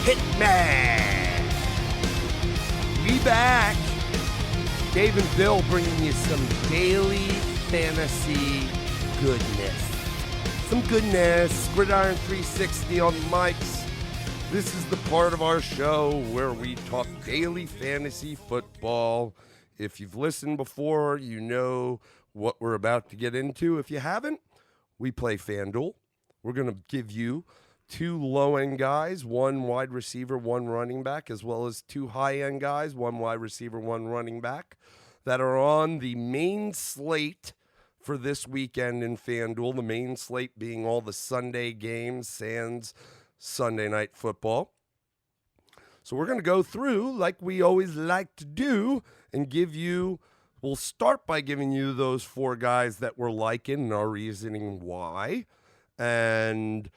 Hitman! We back. Dave and Bill bringing you some daily fantasy goodness. Some goodness. Gridiron 360 on the mics. This is the part of our show where we talk daily fantasy football. If you've listened before, you know what we're about to get into. If you haven't, we play FanDuel. We're going to give you 2 low-end guys, 1 wide receiver, 1 running back, as well as 2 high-end guys, 1 wide receiver, 1 running back, that are on the main slate for this weekend in FanDuel. The main slate being all the Sunday games, sans Sunday Night Football. So we're going to go through, like we always like to do, and give you, we'll start by giving you those 4 guys that we're liking and our reasoning why. And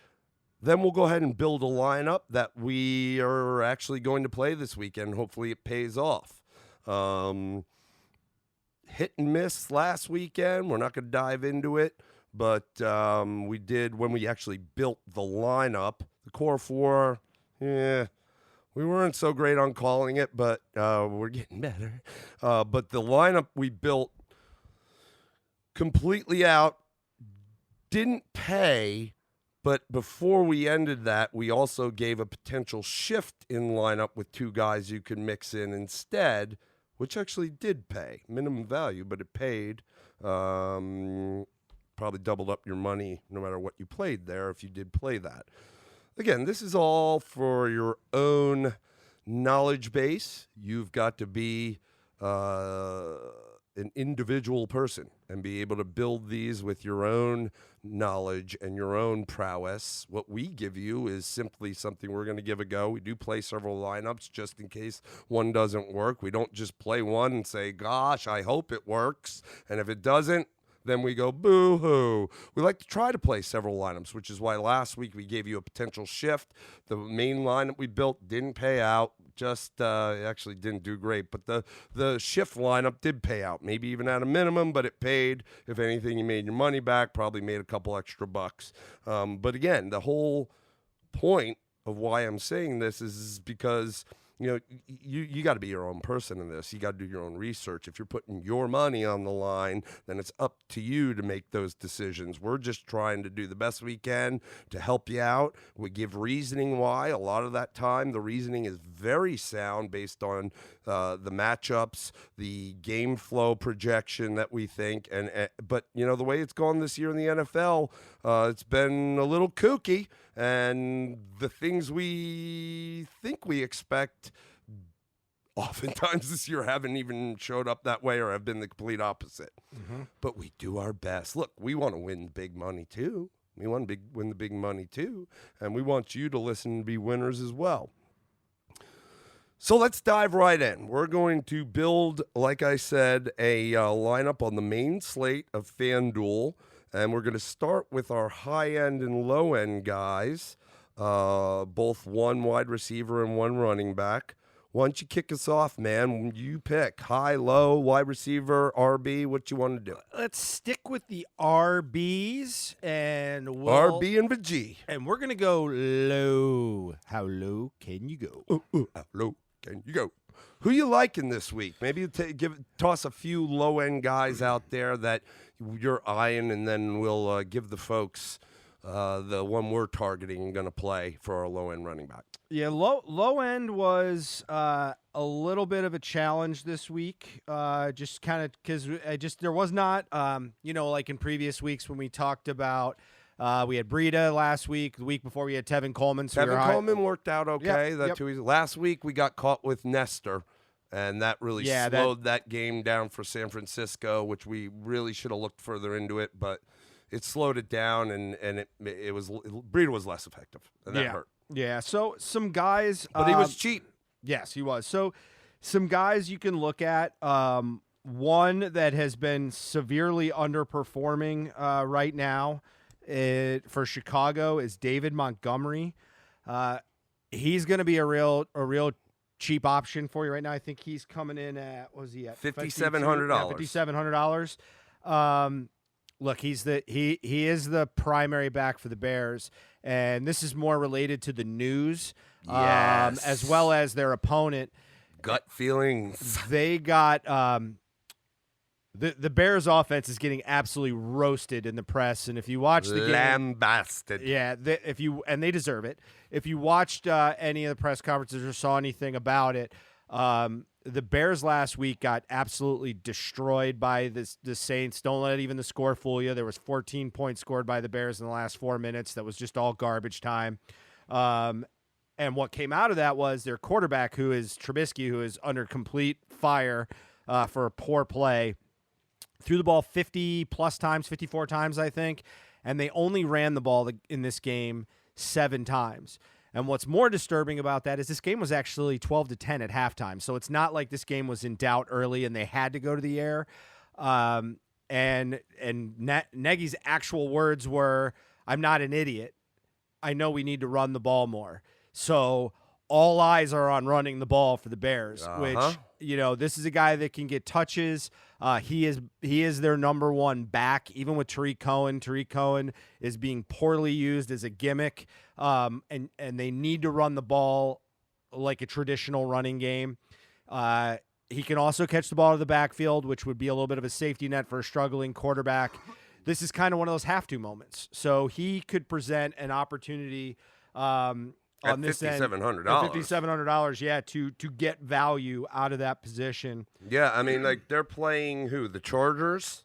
then we'll go ahead and build a lineup that we are actually going to play this weekend. Hopefully it pays off. Hit and miss last weekend. We're not going to dive into it, but we did when we actually built the lineup. The core 4, we weren't so great on calling it, but we're getting better. But the lineup we built completely out didn't pay. But before we ended that, we also gave a potential shift in lineup with 2 guys you could mix in instead, which actually did pay. Minimum value, but it paid. Probably doubled up your money no matter what you played there if you did play that. Again, this is all for your own knowledge base. You've got to be an individual person and be able to build these with your own knowledge and your own prowess. What we give you is simply something we're going to give a go. We do play several lineups just in case one doesn't work. We don't just play one and say, gosh, I hope it works. And if it doesn't, then we go boo-hoo. We like to try to play several lineups, which is why last week we gave you a potential shift. The main lineup we built didn't pay out. Just actually didn't do great, but the shift lineup did pay out, maybe even at a minimum, but it paid. If anything, you made your money back, probably made a couple extra bucks. But again, the whole point of why I'm saying this is because you got to be your own person in this. You got to do your own research. If you're putting your money on the line, then it's up to you to make those decisions. We're just trying to do the best we can to help you out. We give reasoning why. A lot of that time, the reasoning is very sound based on the matchups, the game flow projection that we think. But, the way it's gone this year in the NFL, it's been a little kooky. And the things we think we expect oftentimes this year haven't even showed up that way or have been the complete opposite. Mm-hmm. But we do our best. Look, we want to win big money too. We want to win the big money too. And we want you to listen and be winners as well. So let's dive right in. We're going to build, like I said, a lineup on the main slate of FanDuel. And we're going to start with our high-end and low-end guys, both 1 wide receiver and 1 running back. Why don't you kick us off, man? You pick high, low, wide receiver, RB, what you want to do. Let's stick with the RBs, and RB and the G. And we're going to go low. How low can you go? How low can you go? Who you liking this week? Maybe toss a few low-end guys out there that you're eyeing, and then we'll give the folks the one we're targeting and going to play for our low-end running back. Yeah, low end was a little bit of a challenge this week, just kind of because there was not, like in previous weeks when we talked about. We had Breida last week. The week before we had Tevin Coleman. So Tevin Coleman worked out okay. Yep. Too easy. Last week we got caught with Nestor, and that really slowed that game down for San Francisco, which we really should have looked further into it, but it slowed it down, and Breida was less effective, and that hurt. Yeah, so some guys. But he was cheap. Yes, he was. So some guys you can look at. One that has been severely underperforming right now for Chicago is David Montgomery. He's going to be a real cheap option for you right now. I think he's coming in at, what was he at? $5,700. $5,700. Look, he is the primary back for the Bears, and this is more related to the news, Yes. as well as their opponent. Gut feelings. They got the Bears offense is getting absolutely roasted in the press, and if you watch the game, lambasted. yeah, they deserve it. If you watched any of the press conferences or saw anything about it, the Bears last week got absolutely destroyed by the Saints. Don't let even the score fool you. There was 14 points scored by the Bears in the last 4 minutes. That was just all garbage time. And what came out of that was their quarterback, who is Trubisky, who is under complete fire for a poor play, threw the ball 50-plus times, 54 times, I think, and they only ran the ball in this game 7 times. And what's more disturbing about that is this game was actually 12-10 at halftime, so it's not like this game was in doubt early and they had to go to the air. And Nagy's actual words were, "I'm not an idiot. I know we need to run the ball more." So all eyes are on running the ball for the Bears, which, this is a guy that can get touches. He is their number one back, even with Tariq Cohen. Tariq Cohen is being poorly used as a gimmick, and they need to run the ball like a traditional running game. He can also catch the ball to the backfield, which would be a little bit of a safety net for a struggling quarterback. This is kind of one of those have-to moments. So he could present an opportunity on this end, $5,700. $5,700, yeah, to get value out of that position. Yeah, I mean, like, they're playing who? The Chargers?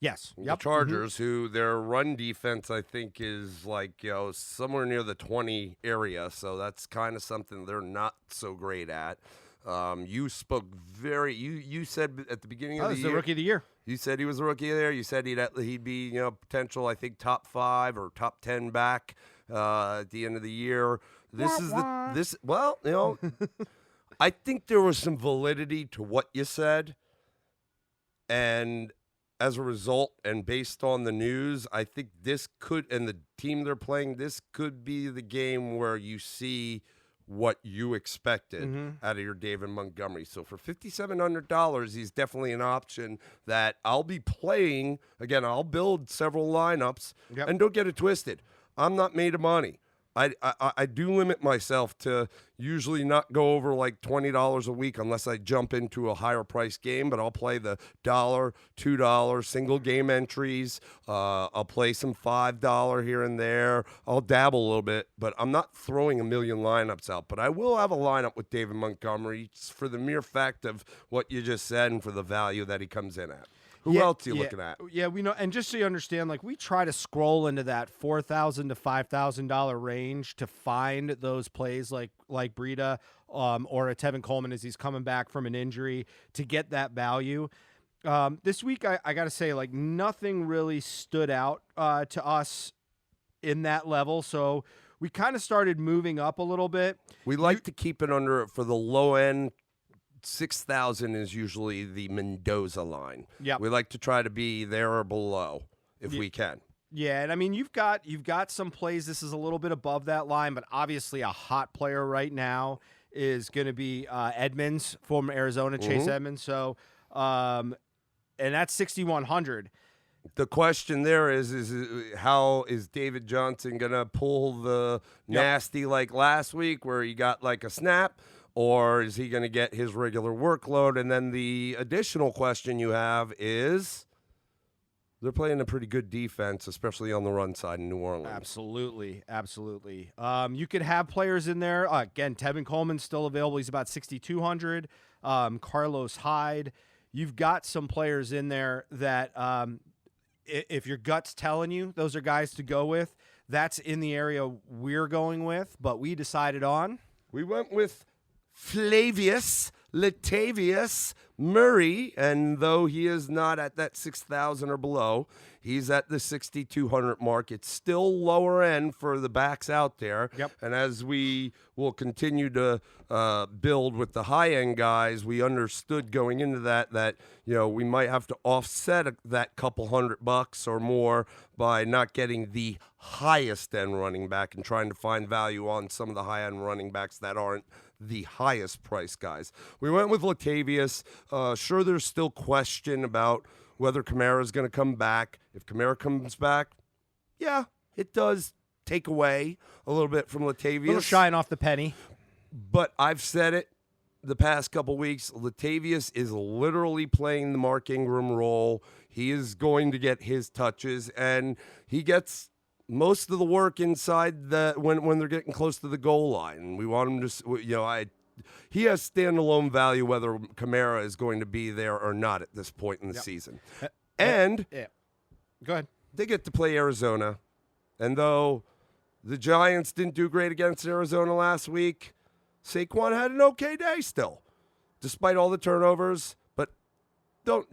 Yes. The Chargers, who their run defense, I think, is like, somewhere near the 20 area. So that's kind of something they're not so great at. You spoke you said at the beginning of the year. The rookie of the year. You said he was a rookie of the year. You said he'd be, potential, I think, top 5 or top 10 back at the end of the year. I think there was some validity to what you said. And as a result, and based on the news, I think this could, and the team they're playing, this could be the game where you see what you expected out of your David Montgomery. So for $5,700, he's definitely an option that I'll be playing. Again, I'll build several lineups, and don't get it twisted. I'm not made of money. I do limit myself to usually not go over like $20 a week unless I jump into a higher price game, but I'll play the $1, $2 single game entries. I'll play some $5 here and there. I'll dabble a little bit, but I'm not throwing a million lineups out. But I will have a lineup with David Montgomery for the mere fact of what you just said and for the value that he comes in at. Who else are you looking at? Yeah, we know, and just so you understand, like, we try to scroll into that $4,000 to $5,000 range to find those plays like Breida or a Tevin Coleman as he's coming back from an injury to get that value. This week, I got to say, like, nothing really stood out to us in that level, so we kind of started moving up a little bit. We like to keep it under for the low end. 6,000 is usually the Mendoza line. Yeah, we like to try to be there or below if we can. Yeah, and I mean you've got some plays. This is a little bit above that line, but obviously a hot player right now is going to be Edmonds from Arizona, Chase Edmonds. So, and that's 6,100. The question there is how is David Johnson going to pull the nasty like last week where he got like a snap? Or is he going to get his regular workload? And then the additional question you have is they're playing a pretty good defense, especially on the run side in New Orleans. Absolutely. You could have players in there. Again, Tevin Coleman's still available. He's about 6,200. Carlos Hyde. You've got some players in there that if your gut's telling you those are guys to go with, that's in the area we're going with. But we decided on. We went with Flavius Latavius Murray, and though he is not at that 6,000 or below, he's at the 6,200 mark. It's still lower end for the backs out there. Yep. And as we will continue to build with the high-end guys, we understood going into that we might have to offset that couple $100 or more by not getting the highest end running back and trying to find value on some of the high end running backs that aren't the highest price guys. We went with Latavius. Sure, there's still question about whether Kamara is going to come back. If Kamara comes back, yeah, it does take away a little bit from Latavius. A little shine off the penny. But I've said it the past couple weeks. Latavius is literally playing the Mark Ingram role. He is going to get his touches, and he gets most of the work inside when they're getting close to the goal line. We want him to, he has standalone value whether Kamara is going to be there or not at this point in the season. And Go ahead. They get to play Arizona, and though the Giants didn't do great against Arizona last week, Saquon had an okay day still, despite all the turnovers. But don't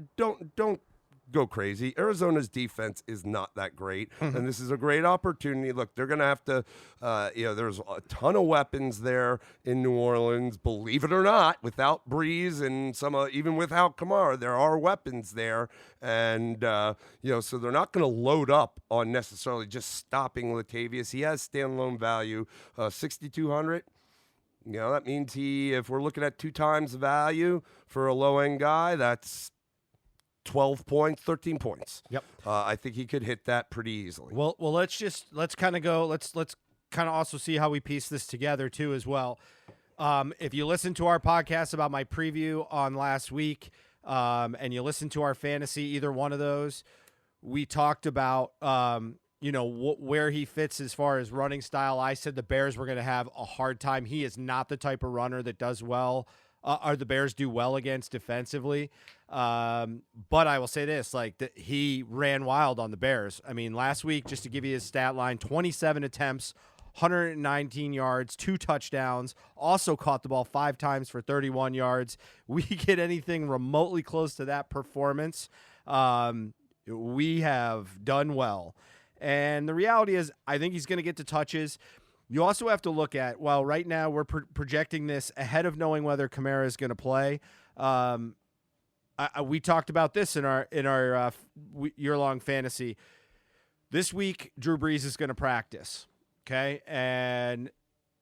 go crazy. Arizona's defense is not that great, and this is a great opportunity. Look, they're going to have to, there's a ton of weapons there in New Orleans. Believe it or not, without Breeze and even without Kamara, there are weapons there, and so they're not going to load up on necessarily just stopping Latavius. He has standalone value, 6,200. That means if we're looking at 2 times the value for a low-end guy, that's 12 points, 13 points. Yep. I think he could hit that pretty easily. Well, let's kind of also see how we piece this together too as well. If you listen to our podcast about my preview on last week, and you listen to our fantasy, either one of those, we talked about, where he fits as far as running style. I said the Bears were going to have a hard time. He is not the type of runner that does well, or the Bears do well against defensively. But I will say this, he ran wild on the Bears. I mean, last week, just to give you his stat line, 27 attempts, 119 yards, 2 touchdowns, also caught the ball 5 times for 31 yards. We get anything remotely close to that performance, we have done well. And the reality is, I think he's going to get to touches. You also have to look at, right now we're projecting this ahead of knowing whether Kamara is going to play. We talked about this in our year-long fantasy. This week, Drew Brees is going to practice, okay? And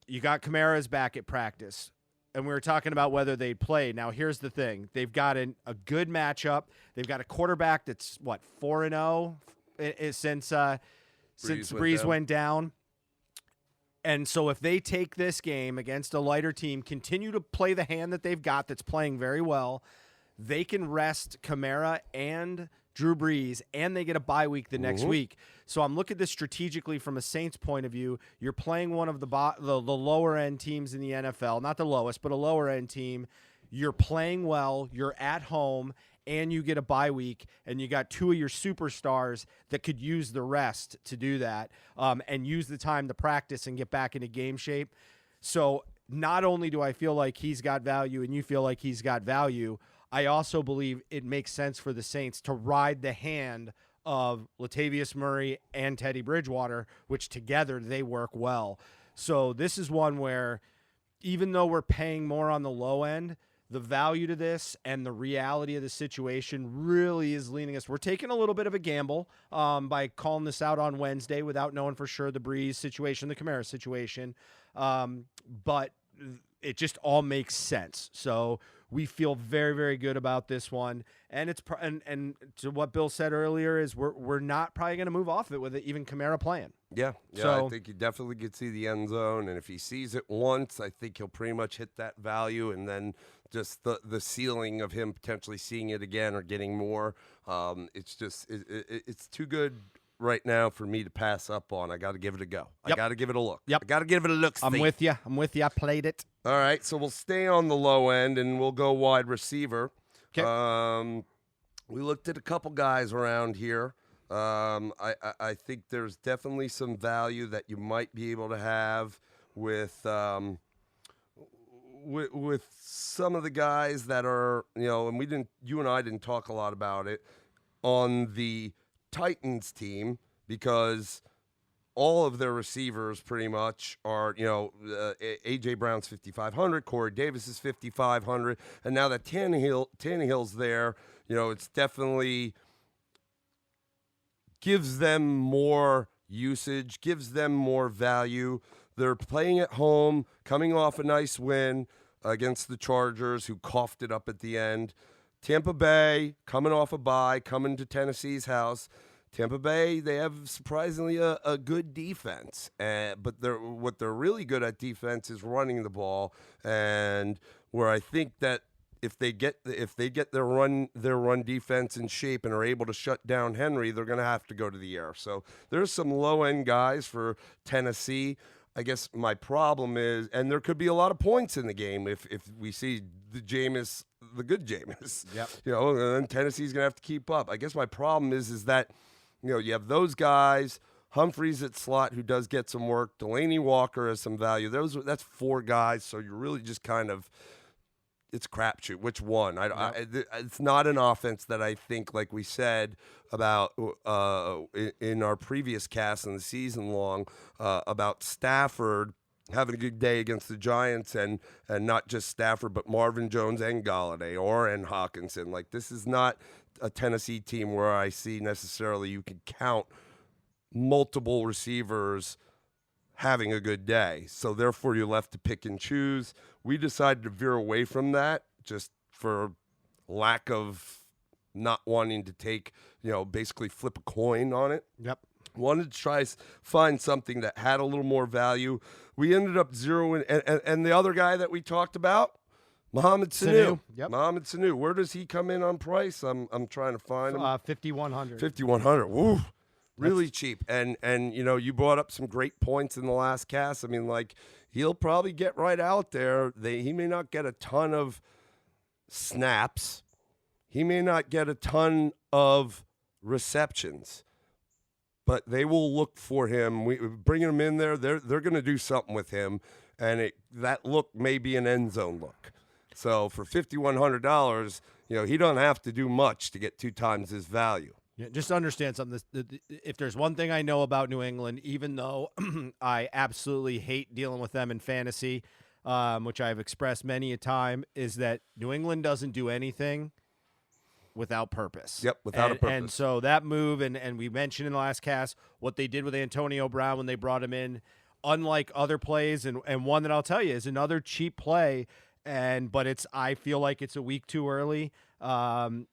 you got Kamara's back at practice. And we were talking about whether they'd play. Now, here's the thing. They've got a good matchup. They've got a quarterback that's, 4-0 since Brees went down. And so if they take this game against a lighter team, continue to play the hand that they've got that's playing very well, they can rest Kamara and Drew Brees, and they get a bye week the next week. So I'm looking at this strategically from a Saints point of view. You're playing one of the lower-end teams in the NFL, not the lowest, but a lower-end team. You're playing well, you're at home, and you get a bye week, and you got 2 of your superstars that could use the rest to do that, and use the time to practice and get back into game shape. So not only do I feel like he's got value and you feel like he's got value, I also believe it makes sense for the Saints to ride the hand of Latavius Murray and Teddy Bridgewater, which together they work well. So this is one where even though we're paying more on the low end, the value to this and the reality of the situation really is leaning us. We're taking a little bit of a gamble by calling this out on Wednesday without knowing for sure the Breeze situation, the Kamara situation. But it just all makes sense. So we feel very, very good about this one. And it's and to what Bill said earlier is we're not probably going to move off of it with even Kamara playing. Yeah. So, I think you definitely could see the end zone, and if he sees it once, I think he'll pretty much hit that value, and then just the ceiling of him potentially seeing it again or getting more. It's just it's too good right now for me to pass up on. I got to give it a go. Yep. I got to give it a look. Yep. I got to give it a look. I'm with you. I played it. All right, so we'll stay on the low end and we'll go wide receiver. Okay. We looked at a couple guys around here. I think there's definitely some value that you might be able to have with some of the guys that are, and you and I didn't talk a lot about it on the Titans team, because all of their receivers pretty much are, A.J. Brown's 5,500, Corey Davis is 5,500, and now that Tannehill's there, it's definitely gives them more usage, gives them more value. They're playing at home, coming off a nice win against the Chargers, who coughed it up at the end. Tampa Bay, coming off a bye, coming to Tennessee's house. Tampa Bay, they have surprisingly a good defense, but what they're really good at defense is running the ball, and where I think that if they get their run defense in shape and are able to shut down Henry, they're going to have to go to the air. So there's some low end guys for Tennessee. I guess my problem is, and there could be a lot of points in the game if we see the good Jameis. Yep. And then Tennessee's gonna have to keep up. I guess my problem is that, you have those guys, Humphreys at slot who does get some work, Delaney Walker has some value. That's 4 guys, so you're really just kind of, it's crapshoot. Which one? It's not an offense that I think, like we said about in our previous cast in the season long about Stafford having a good day against the Giants, and not just Stafford, but Marvin Jones and Galladay and Hawkinson. Like, this is not a Tennessee team where I see necessarily you can count multiple receivers having a good day. So therefore you're left to pick and choose. We decided to veer away from that just for lack of not wanting to take, basically flip a coin on it. Yep. Wanted to try find something that had a little more value. We ended up zeroing, and the other guy that we talked about, Mohamed Sanu. Yep. Mohamed Sanu. Where does he come in on price? I'm trying to find him. 5,100. 5,100. Woo. Really cheap. And you brought up some great points in the last cast. I mean, like, he'll probably get right out there. He may not get a ton of snaps. He may not get a ton of receptions. But they will look for him. Bringing him in there, they're going to do something with him. And that look may be an end zone look. So for $5,100, he don't have to do much to get 2 times his value. Yeah, just understand something. If there's one thing I know about New England, even though I absolutely hate dealing with them in fantasy, which I've expressed many a time, is that New England doesn't do anything without purpose. Yep, without a purpose. And so that move, and we mentioned in the last cast what they did with Antonio Brown when they brought him in, unlike other plays, and one that I'll tell you is another cheap play, but I feel like it's a week too early.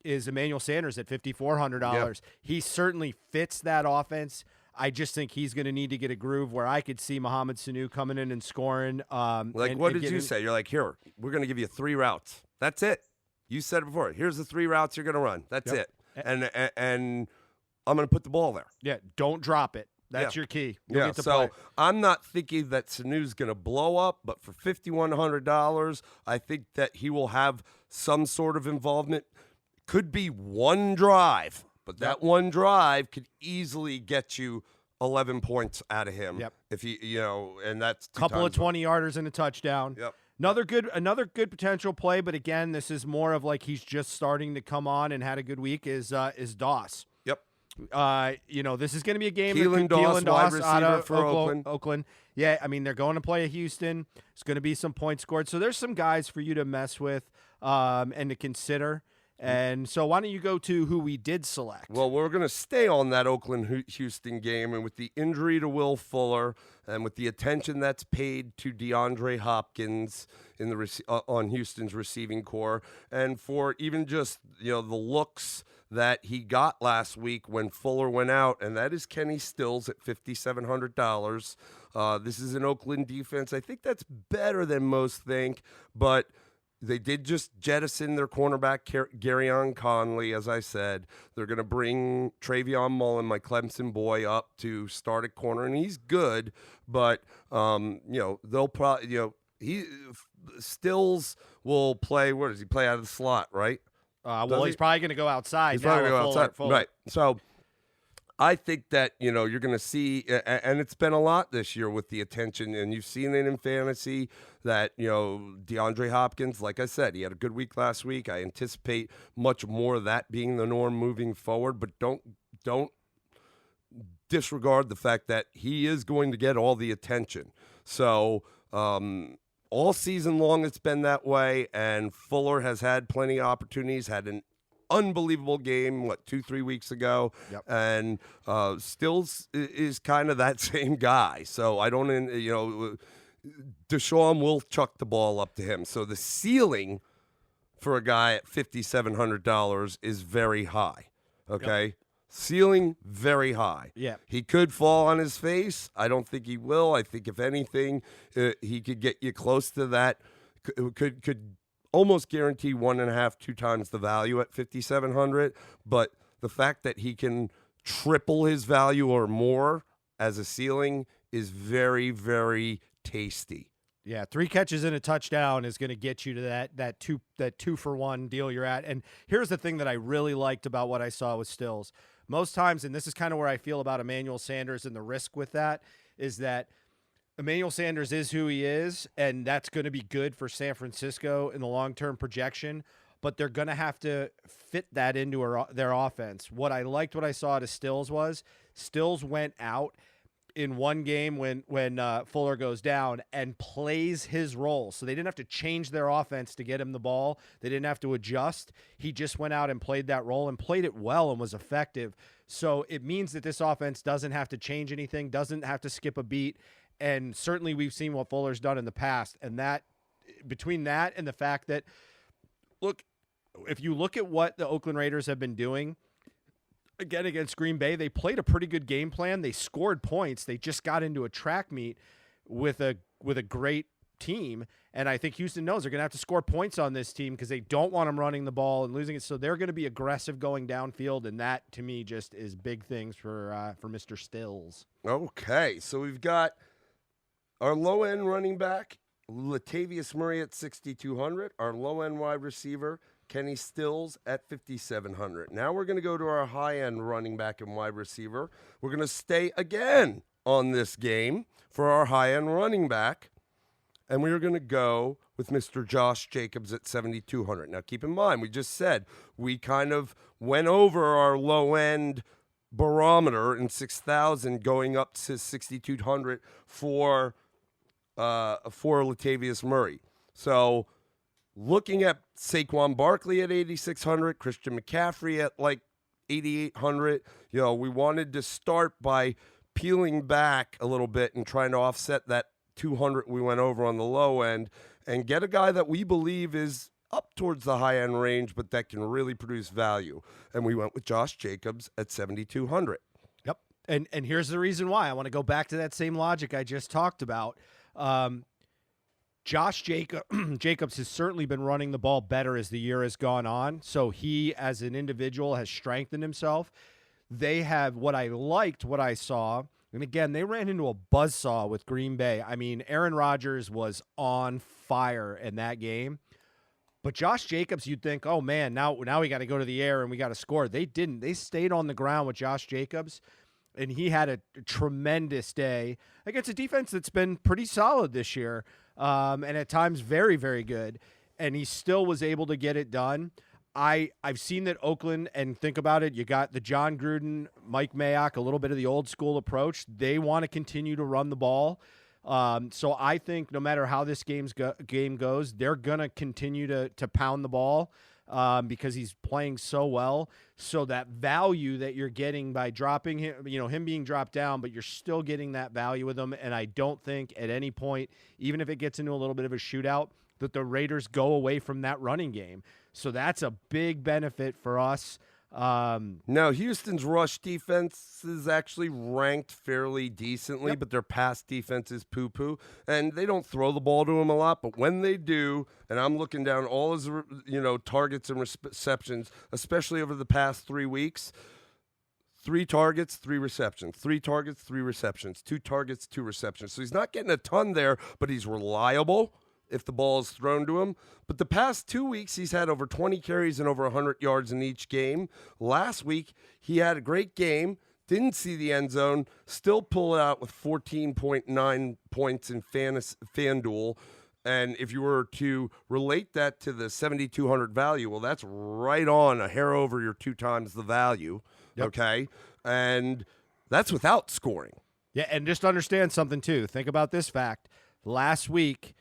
Is Emmanuel Sanders at $5,400. Yep. He certainly fits that offense. I just think he's going to need to get a groove where I could see Mohamed Sanu coming in and scoring. What did you say? You're like, here, we're going to give you 3 routes. That's it. You said it before. Here's the 3 routes you're going to run. That's it. And I'm going to put the ball there. Yeah, don't drop it. That's your key. You'll get to play. I'm not thinking that Sanu's going to blow up, but for $5,100, I think that he will have some sort of involvement. Could be one drive, but that one drive could easily get you 11 points out of him. Yep. If he, and that's a couple of 20-yarders and a touchdown. Yep. Another good potential play, but again, this is more of like he's just starting to come on and had a good week. Is Doss. Yep. This is going to be a game. Keelan Doss, wide receiver out of for Oakland. Yeah, I mean they're going to play at Houston. It's going to be some points scored. So there's some guys for you to mess with and to consider. And so why don't you go to who we did select? Well, we're going to stay on that Oakland-Houston game, and with the injury to Will Fuller and with the attention that's paid to DeAndre Hopkins in on Houston's receiving core, and for even just the looks that he got last week when Fuller went out, and that is Kenny Stills at $5,700. This is an Oakland defense. I think that's better than most think, but they did just jettison their cornerback, Garyon Conley, as I said. They're going to bring Travion Mullen, my Clemson boy, up to start at corner, and he's good. But, they'll probably, Stills will play, where does he play, out of the slot, right? He's probably going to go outside. He's probably going to go outside, right. So I think that, you're going to see, and it's been a lot this year with the attention, and you've seen it in fantasy that, DeAndre Hopkins, like I said, he had a good week last week. I anticipate much more of that being the norm moving forward, but don't disregard the fact that he is going to get all the attention. So, all season long it's been that way, and Fuller has had plenty of opportunities, had an unbelievable game, 2-3 weeks ago. Yep. And Stills is kind of that same guy. So I don't, Deshaun will chuck the ball up to him. So the ceiling for a guy at $5,700 is very high. Okay. Yep. Ceiling very high. Yeah. He could fall on his face. I don't think he will. I think if anything, he could get you close to that. Could almost guarantee 1.5, 2 times the value at $5,700. But the fact that he can triple his value or more as a ceiling is very, very tasty. Yeah, 3 catches and a touchdown is going to get you to that 2-for-1 deal you're at. And here's the thing that I really liked about what I saw with Stills. Most times, and this is kind of where I feel about Emmanuel Sanders and the risk with that, is that Emmanuel Sanders is who he is, and that's going to be good for San Francisco in the long-term projection, but they're going to have to fit that into their offense. What I saw out of Stills was Stills went out in one game when Fuller goes down and plays his role. So they didn't have to change their offense to get him the ball. They didn't have to adjust. He just went out and played that role and played it well and was effective. So it means that this offense doesn't have to change anything, doesn't have to skip a beat. And certainly we've seen what Fuller's done in the past. And that, between that and the fact that, look, if you look at what the Oakland Raiders have been doing, again, against Green Bay, they played a pretty good game plan. They scored points. They just got into a track meet with a great team. And I think Houston knows they're going to have to score points on this team because they don't want them running the ball and losing it. So they're going to be aggressive going downfield. And that, to me, just is big things for Mr. Stills. Okay, so we've got our low-end running back, Latavius Murray at $6,200. Our low-end wide receiver, Kenny Stills at $5,700. Now we're going to go to our high-end running back and wide receiver. We're going to stay again on this game for our high-end running back, and we're going to go with Mr. Josh Jacobs at $7,200. Now keep in mind, we just said we kind of went over our low-end barometer in 6,000 going up to 6,200 for Latavius Murray. So looking at Saquon Barkley at 8,600, Christian McCaffrey at like 8,800, we wanted to start by peeling back a little bit and trying to offset that 200 we went over on the low end and get a guy that we believe is up towards the high end range, but that can really produce value. And we went with Josh Jacobs at 7,200. Yep. And here's the reason why. I want to go back to that same logic I just talked about. Josh Jacobs has certainly been running the ball better as the year has gone on. So he, as an individual, has strengthened himself. They have what I saw. And again, they ran into a buzzsaw with Green Bay. I mean, Aaron Rodgers was on fire in that game. But Josh Jacobs, you'd think, oh, man, now we got to go to the air and we got to score. They didn't. They stayed on the ground with Josh Jacobs, and he had a tremendous day against a defense that's been pretty solid this year, and at times very, very good. And he still was able to get it done. I've seen that Oakland, and think about it, you got the John Gruden, Mike Mayock, a little bit of the old school approach. They want to continue to run the ball. So I think no matter how this game goes, they're going to continue to pound the ball because he's playing so well. So that value that you're getting by dropping him, him being dropped down, but you're still getting that value with him. And I don't think at any point, even if it gets into a little bit of a shootout, that the Raiders go away from that running game. So that's a big benefit for us. Now, Houston's rush defense is actually ranked fairly decently, Yep. but their pass defense is poo-poo, and they don't throw the ball to him a lot. But when they do, and I'm looking down all his targets and receptions, especially over the past 3 weeks, 3 targets, 3 receptions, 3 targets, 3 receptions, 2 targets, 2 receptions. So he's not getting a ton there, but he's reliable if the ball is thrown to him. But the past 2 weeks, he's had over 20 carries and over 100 yards in each game. Last week, he had a great game, didn't see the end zone, still pull it out with 14.9 points in FanDuel. And if you were to relate that to the 7,200 value, well, that's right on, a hair over your 2 times the value, Yep. Okay? And that's without scoring. Yeah, and just understand something, too. Think about this fact. Last week,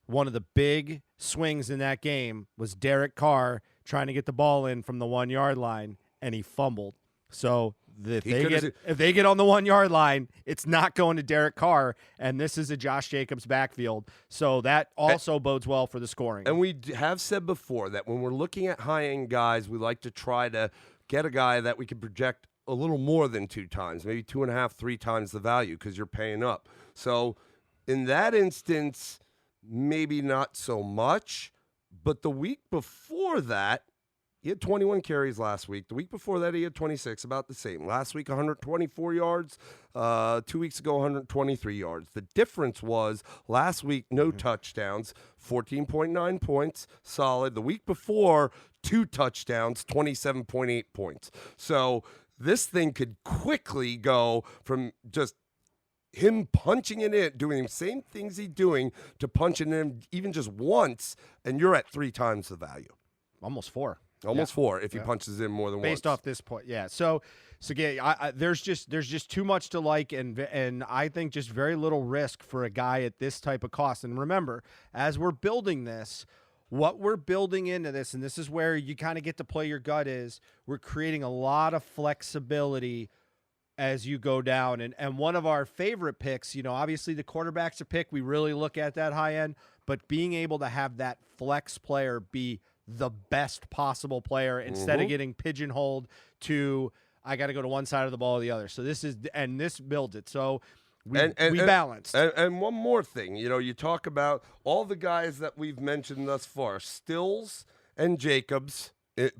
one of the big swings in that game was Derek Carr trying to get the ball in from the 1 yard line, and he fumbled. So if they get on the 1 yard line, it's not going to Derek Carr, and this is a Josh Jacobs backfield. So that also bodes well for the scoring. And we have said before that when we're looking at high-end guys, we like to try to get a guy that we can project a little more than 2 times, maybe 2.5, 3 times the value because you're paying up. So in that instance, maybe not so much. But the week before that, he had 21 carries last week. The week before that, he had 26, about the same. Last week, 124 yards. 2 weeks ago, 123 yards. The difference was last week, no touchdowns, 14.9 points, solid. The week before, 2 touchdowns, 27.8 points. So this thing could quickly go from just him punching it in, doing the same things he's doing, to punching in even just once, and you're at 3 times the value. Almost 4. Almost 4 if he punches in more than once. Based off this point, yeah. So yeah, there's just too much to like, and I think just very little risk for a guy at this type of cost. And remember, as we're building this, what we're building into this, and this is where you kind of get to play your gut, is we're creating a lot of flexibility as you go down. And one of our favorite picks, obviously the quarterback's a pick. We really look at that high end, but being able to have that flex player be the best possible player instead of getting pigeonholed to, I got to go to one side of the ball or the other. So this builds it. So we balanced. And one more thing, you talk about all the guys that we've mentioned thus far, Stills and Jacobs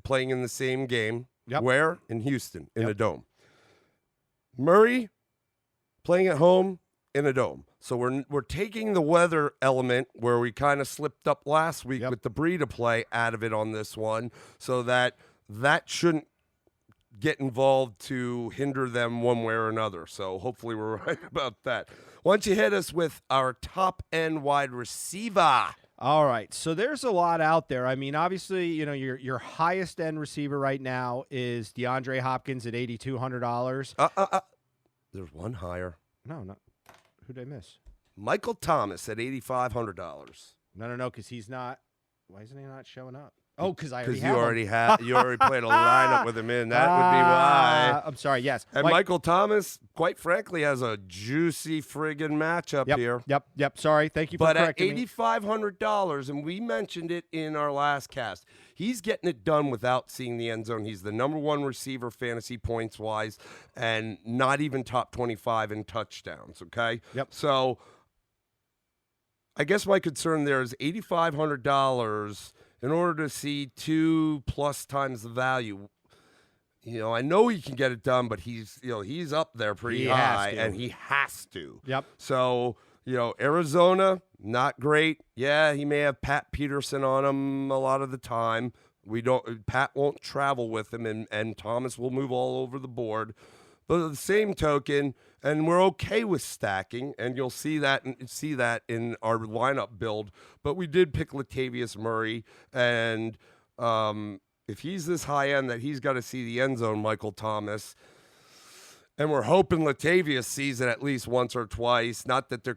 playing in the same game. Yep. Where? In Houston, in a dome. Murray playing at home in a dome. So we're taking the weather element where we kind of slipped up last week with the Breida play out of it on this one, so that shouldn't get involved to hinder them one way or another. So hopefully we're right about that. Why don't you hit us with our top-end wide receiver? All right, so there's a lot out there. I mean, obviously, your highest end receiver right now is DeAndre Hopkins at $8,200. There's one higher. No. Who'd I miss? Michael Thomas at $8,500. No, because he's not. Why isn't he not showing up? Oh, because I already have you already played a lineup with him in. That would be why. I'm sorry. Yes, and Michael Thomas, quite frankly, has a juicy friggin' matchup here. Yep. Sorry. Thank you for correcting me. But at $8,500, and we mentioned it in our last cast, he's getting it done without seeing the end zone. He's the number 1 receiver fantasy points wise, and not even top 25 in touchdowns. Okay. Yep. So I guess my concern there is $8,500. In order to see 2+ times the value, I know he can get it done, but he's up there pretty high, and he has to. Yep. So, Arizona, not great. Yeah, he may have Pat Peterson on him a lot of the time. Pat won't travel with him, and Thomas will move all over the board. But at the same token, and we're okay with stacking, and you'll see that in our lineup build. But we did pick Latavius Murray, and if he's this high end that he's got to see the end zone, Michael Thomas, and we're hoping Latavius sees it at least once or twice. Not that they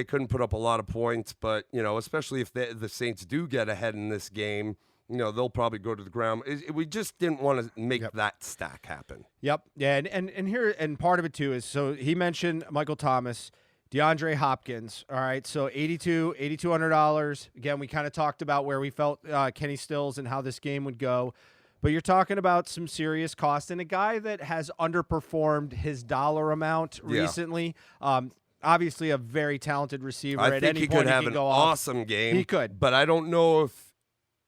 couldn't put up a lot of points, but especially if the Saints do get ahead in this game. They'll probably go to the ground. We just didn't want to make that stack happen. Yep. Yeah, and part of it too is, so he mentioned Michael Thomas, DeAndre Hopkins. All right, so $8,200. Again, we kind of talked about where we felt Kenny Stills and how this game would go. But you're talking about some serious cost, and a guy that has underperformed his dollar amount recently. Obviously a very talented receiver. I think he could have an awesome game. He could. But I don't know if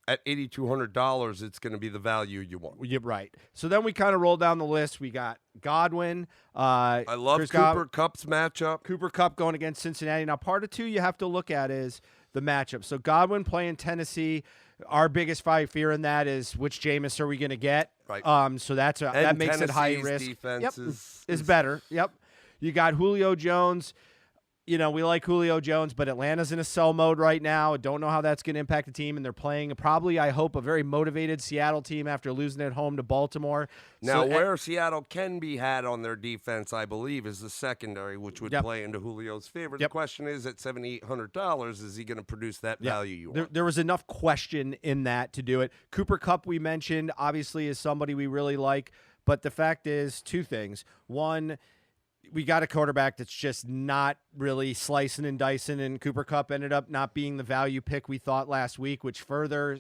at $8,200, it's going to be the value you want. You're right. So then we kind of roll down the list. We got Godwin. I love Cooper Kupp's matchup. Cooper Kupp going against Cincinnati. Now, part of 2 you have to look at is the matchup. So Godwin playing Tennessee. Our biggest fear in that is which Jameis are we going to get? Right. So that makes it high risk. Defense is better. Yep. You got Julio Jones. we like Julio Jones, but Atlanta's in a sell mode right now. Don't know how that's going to impact the team, and they're playing probably, I hope, a very motivated Seattle team after losing at home to Baltimore. Now, where Seattle can be had on their defense, I believe, is the secondary, which would play into Julio's favor. The question is, at $7,800, is he going to produce that value you want? There was enough question in that to do it. Cooper Kupp, we mentioned, obviously is somebody we really like, but the fact is two things. One, we got a quarterback that's just not really slicing and dicing, and Cooper Kupp ended up not being the value pick we thought last week, which further,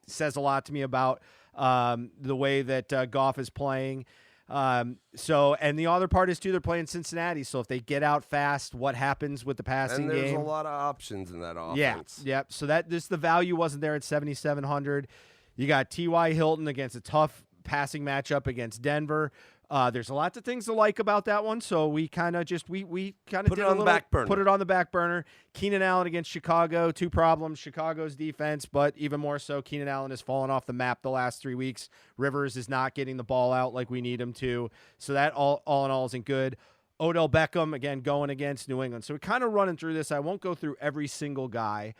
says a lot to me about the way that Goff is playing. And the other part is, too, they're playing Cincinnati, so if they get out fast, what happens with the passing game? And there's a lot of options in that offense. Yeah. So the value wasn't there at 7,700. You got T.Y. Hilton against a tough passing matchup against Denver. There's a lot of things to like about that one, so we kind of just we kind of put it on the back burner. Put it on the back burner. Keenan Allen against Chicago, two problems: Chicago's defense, but even more so, Keenan Allen has fallen off the map the last 3 weeks. Rivers is not getting the ball out like we need him to, so that all in all isn't good. Odell Beckham again going against New England. So we're kind of running through this. I won't go through every single guy,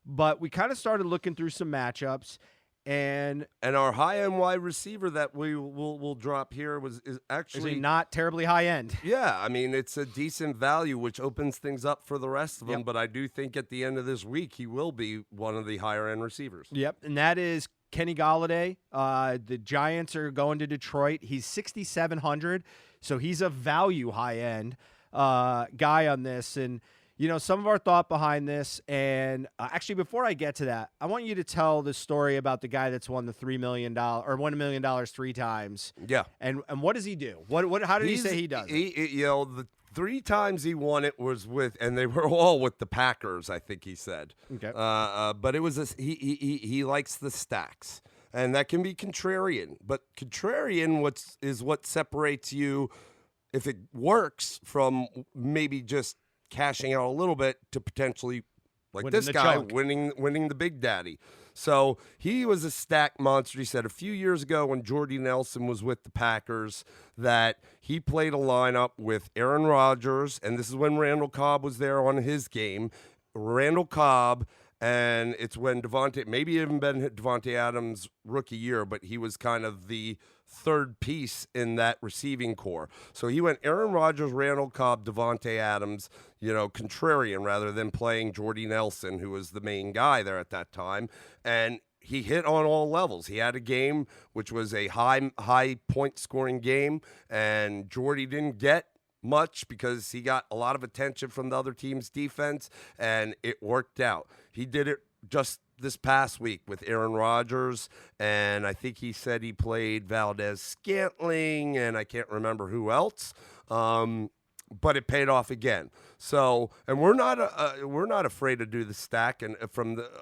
but we kind of started looking through some matchups. And our high-end wide receiver that we'll drop here is actually not terribly high-end. Yeah, I mean, it's a decent value, which opens things up for the rest of them. But I do think at the end of this week, he will be one of the higher-end receivers. Yep, and that is Kenny Golladay. The Giants are going to Detroit. He's 6,700, so he's a value high-end guy on this. And some of our thought behind this, and actually, before I get to that, I want you to tell the story about the guy that's won the $3 million or $1 million 3 times. Yeah. And what does he do? How did he say he does it? The 3 times he won it was with, and they were all with the Packers, I think he said. Okay. But it was he likes the stacks, and that can be contrarian. But contrarian what separates you, if it works, from maybe just cashing out a little bit to potentially, like winning this the guy, chunk. winning the big daddy. So he was a stack monster. He said a few years ago when Jordy Nelson was with the Packers that he played a lineup with Aaron Rodgers, and this is when Randall Cobb was there on his game. Randall Cobb, and it's when maybe even been Devontae Adams' rookie year, but he was kind of the third piece in that receiving core. So he went Aaron Rodgers, Randall Cobb, Devontae Adams, contrarian rather than playing Jordy Nelson, who was the main guy there at that time. And he hit on all levels. He had a game which was a high point scoring game, and Jordy didn't get much because he got a lot of attention from the other team's defense, and it worked out. He did it just this past week with Aaron Rodgers, and I think he said he played Valdez-Scantling, and I can't remember who else, but it paid off again. So, and we're not afraid to do the stack, and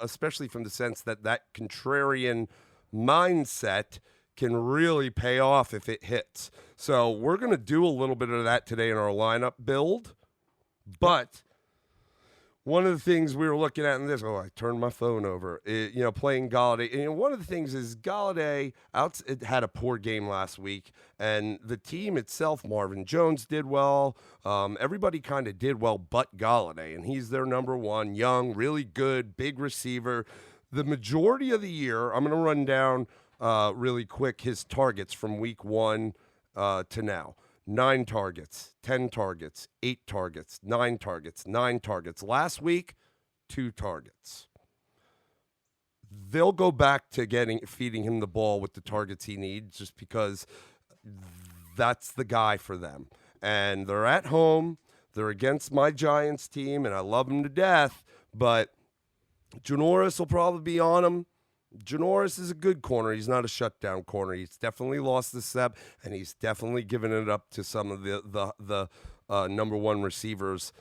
especially from the sense that contrarian mindset can really pay off if it hits. So we're going to do a little bit of that today in our lineup build, but one of the things we were looking at in this, I turned my phone over, playing Golladay. And one of the things is Golladay it had a poor game last week, and the team itself, Marvin Jones did well. Everybody kind of did well but Golladay, and he's their number one, young, really good, big receiver. The majority of the year, I'm going to run down really quick his targets from week 1 to now. 9 targets, 10 targets, 8 targets, 9 targets, 9 targets. Last week, 2 targets. They'll go back to feeding him the ball with the targets he needs just because that's the guy for them. And they're at home. They're against my Giants team, and I love them to death, but Janoris will probably be on him. Janoris is a good corner. He's not a shutdown corner. He's definitely lost the step, and he's definitely given it up to some of the number one receivers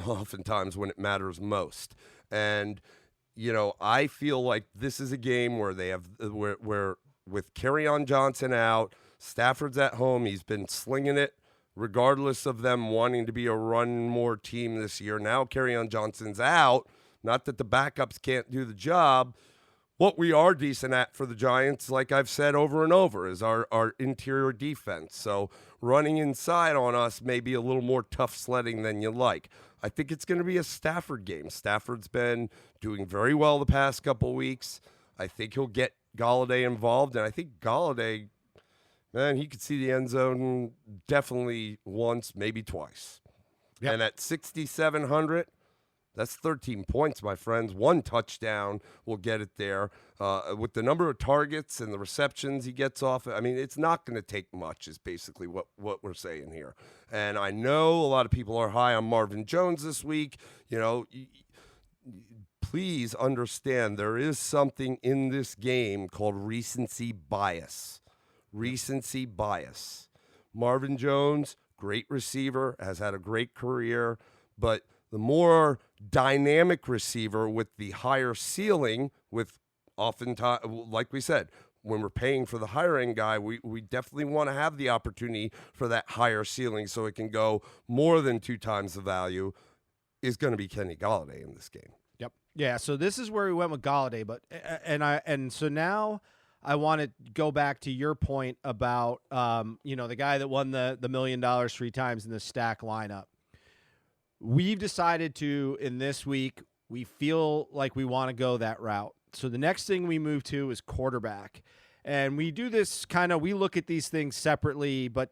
oftentimes when it matters most. And, I feel like this is a game where they have where with Kerryon Johnson out, Stafford's at home. He's been slinging it regardless of them wanting to be a run more team this year. Now Kerryon Johnson's out. Not that the backups can't do the job. What we are decent at for the Giants, like I've said over and over, is our interior defense. So running inside on us may be a little more tough sledding than you like. I think it's going to be a Stafford game. Stafford's been doing very well the past couple of weeks. I think he'll get Galladay involved, and I think Galladay, man, he could see the end zone definitely once, maybe twice. Yep. And at 6,700, that's 13 points, my friends. One touchdown will get it there. With the number of targets and the receptions he gets off, I mean, it's not going to take much is basically what we're saying here. And I know a lot of people are high on Marvin Jones this week. You know, please understand there is something in this game called recency bias. Recency bias. Marvin Jones, great receiver, has had a great career, but the more dynamic receiver with the higher ceiling, with oftentimes, like we said, when we're paying for the higher end guy, we definitely want to have the opportunity for that higher ceiling so it can go more than 2 times the value, is going to be Kenny Galladay in this game. Yep. Yeah, so this is where we went with Galladay, but so now I want to go back to your point about the guy that won the $1 million 3 times in the stack lineup. We've decided to, in this week, we feel like we want to go that route. So the next thing we move to is quarterback. And we do this we look at these things separately, but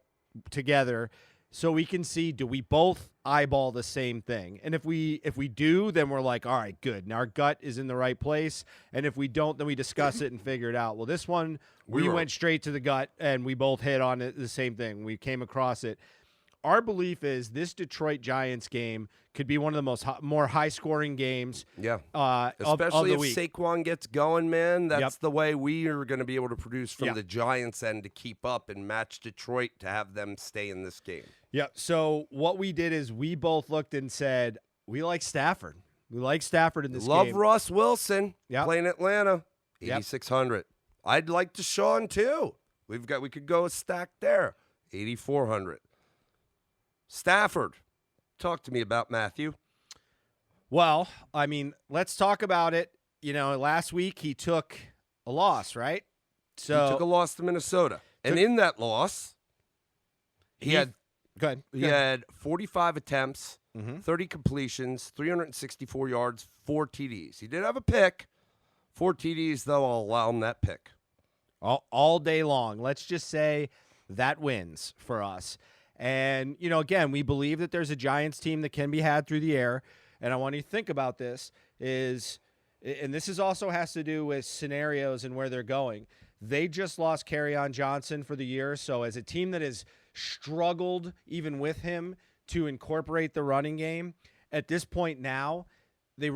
together, so we can see, do we both eyeball the same thing? And if we do, then we're like, all right, good. And our gut is in the right place. And if we don't, then we discuss it and figure it out. Well, this one, we went straight to the gut, and we both hit on it, the same thing. We came across it. Our belief is this Detroit Giants game could be one of the more high-scoring games. Yeah, of especially the if week. Saquon gets going, man. That's the way we are going to be able to produce from Yep. the Giants' end to keep up and match Detroit to have them stay in this game. Yeah. So what we did is we both looked and said we like Stafford. We like Stafford in this game. Love Russ Wilson playing Atlanta, Yep. 8,600. I'd like Deshaun too. We could go a stack there, 8,400. Stafford, talk to me about Matthew. Well, I mean, let's talk about it. Last week he took a loss, right? So He took a loss to Minnesota. And in that loss, he had 45 attempts, 30 completions, 364 yards, 4 TDs. He did have a pick. 4 TDs, though, I'll allow him that pick. All day long. Let's just say that wins for us. And, again, we believe that there's a Giants team that can be had through the air. And I want you to think about this and this also has to do with scenarios and where they're going. They just lost Kerryon Johnson for the year. So as a team that has struggled even with him to incorporate the running game, at this point now, they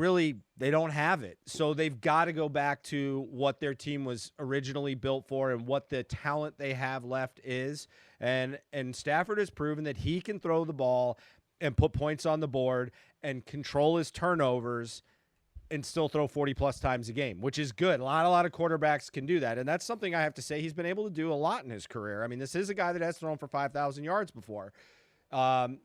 don't have it. So they've got to go back to what their team was originally built for and what the talent they have left is. And Stafford has proven that he can throw the ball and put points on the board and control his turnovers and still throw 40-plus times a game, which is good. A lot of quarterbacks can do that, and that's something I have to say he's been able to do a lot in his career. I mean, this is a guy that has thrown for 5,000 yards before.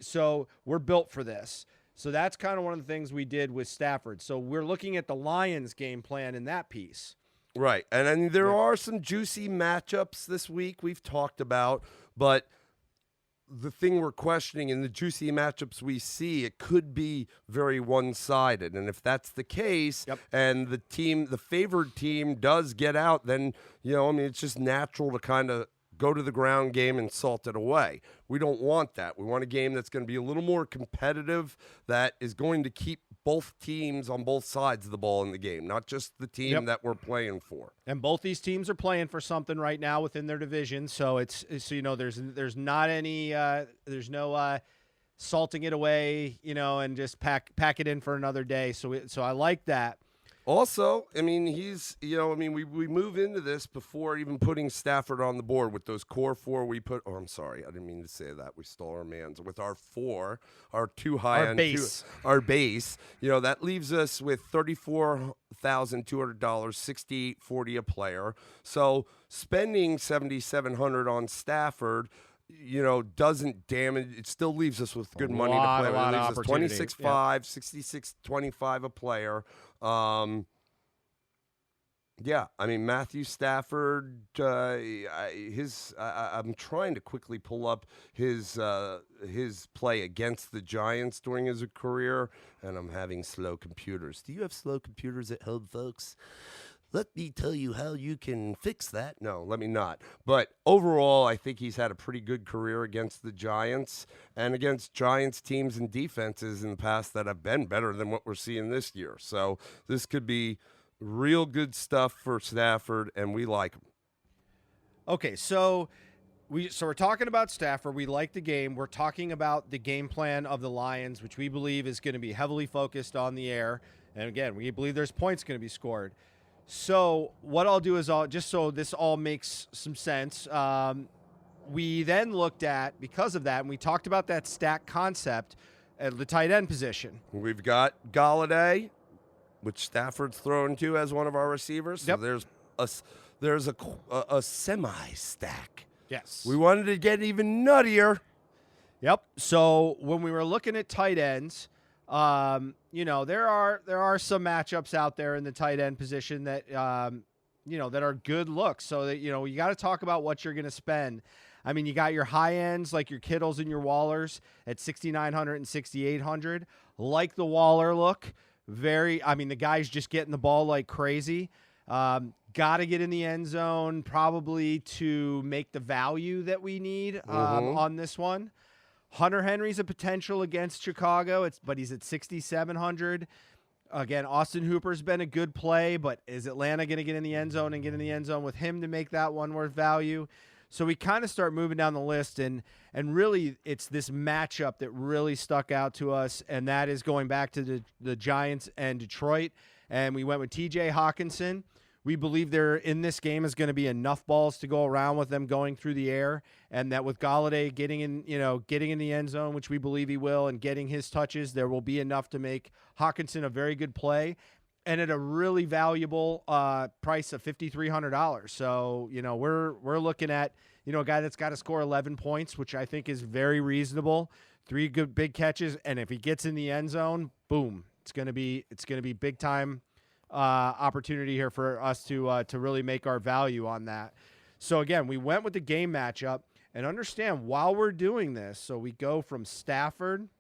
So we're built for this. So that's kind of one of the things we did with Stafford. So we're looking at the Lions game plan in that piece. Right. And I mean, there are some juicy matchups this week we've talked about, but the thing we're questioning in the juicy matchups we see, it could be very one-sided. And if that's the case, and the favored team does get out, then, it's just natural to kind of go to the ground game and salt it away. We don't want that. We want a game that's going to be a little more competitive, that is going to keep both teams on both sides of the ball in the game, not just the team that we're playing for. And both these teams are playing for something right now within their division, so there's not any there's no salting it away, and just pack it in for another day. So I like that. Also, I mean, we move into this before even putting Stafford on the board with those core 4 we put. Oh, I'm sorry. I didn't mean to say that. We stole our man's. With our 4, our 2 high end, our base, that leaves us with $34,200, $68.40 a player. So spending $7,700 on Stafford, doesn't damage. It still leaves us with good money to play. It leaves us 26.5, 66.25 a player. Yeah, I mean Matthew Stafford. I'm trying to quickly pull up his play against the Giants during his career, and I'm having slow computers. Do you have slow computers at home, folks? Let me tell you how you can fix that. No, let me not. But overall, I think he's had a pretty good career against the Giants and against Giants teams and defenses in the past that have been better than what we're seeing this year. So this could be real good stuff for Stafford, and we like him. Okay, so we're talking about Stafford. We like the game. We're talking about the game plan of the Lions, which we believe is going to be heavily focused on the air. And again, we believe there's points going to be scored. So what I'll do is just so this all makes some sense. We then looked at, because of that, and we talked about that stack concept at the tight end position. We've got Galladay, which Stafford's thrown to as one of our receivers. So Yep. there's a semi-stack. Yes. We wanted to get even nuttier. Yep. So when we were looking at tight ends, there are some matchups out there in the tight end position that that are good looks. So that you got to talk about what you're going to spend. I mean, you got your high ends like your Kittles and your Wallers at 6,900 and 6,800. Like the Waller look, the guy's just getting the ball like crazy. Got to get in the end zone probably to make the value that we need on this one. Hunter Henry's a potential against Chicago, but he's at 6,700. Again, Austin Hooper's been a good play, but is Atlanta going to get in the end zone and get in the end zone with him to make that one worth value? So we kind of start moving down the list, and really it's this matchup that really stuck out to us, and that is going back to the Giants and Detroit, and we went with T.J. Hawkinson. We believe there in this game is going to be enough balls to go around with them going through the air, and that with Galladay getting in the end zone, which we believe he will, and getting his touches, there will be enough to make Hawkinson a very good play, and at a really valuable price of $5,300. So we're looking at a guy that's got to score 11 points, which I think is very reasonable. 3 good big catches, and if he gets in the end zone, boom, it's gonna be big time. Opportunity here for us to really make our value on that. So again, we went with the game matchup, and understand while we're doing this, so we go from Stafford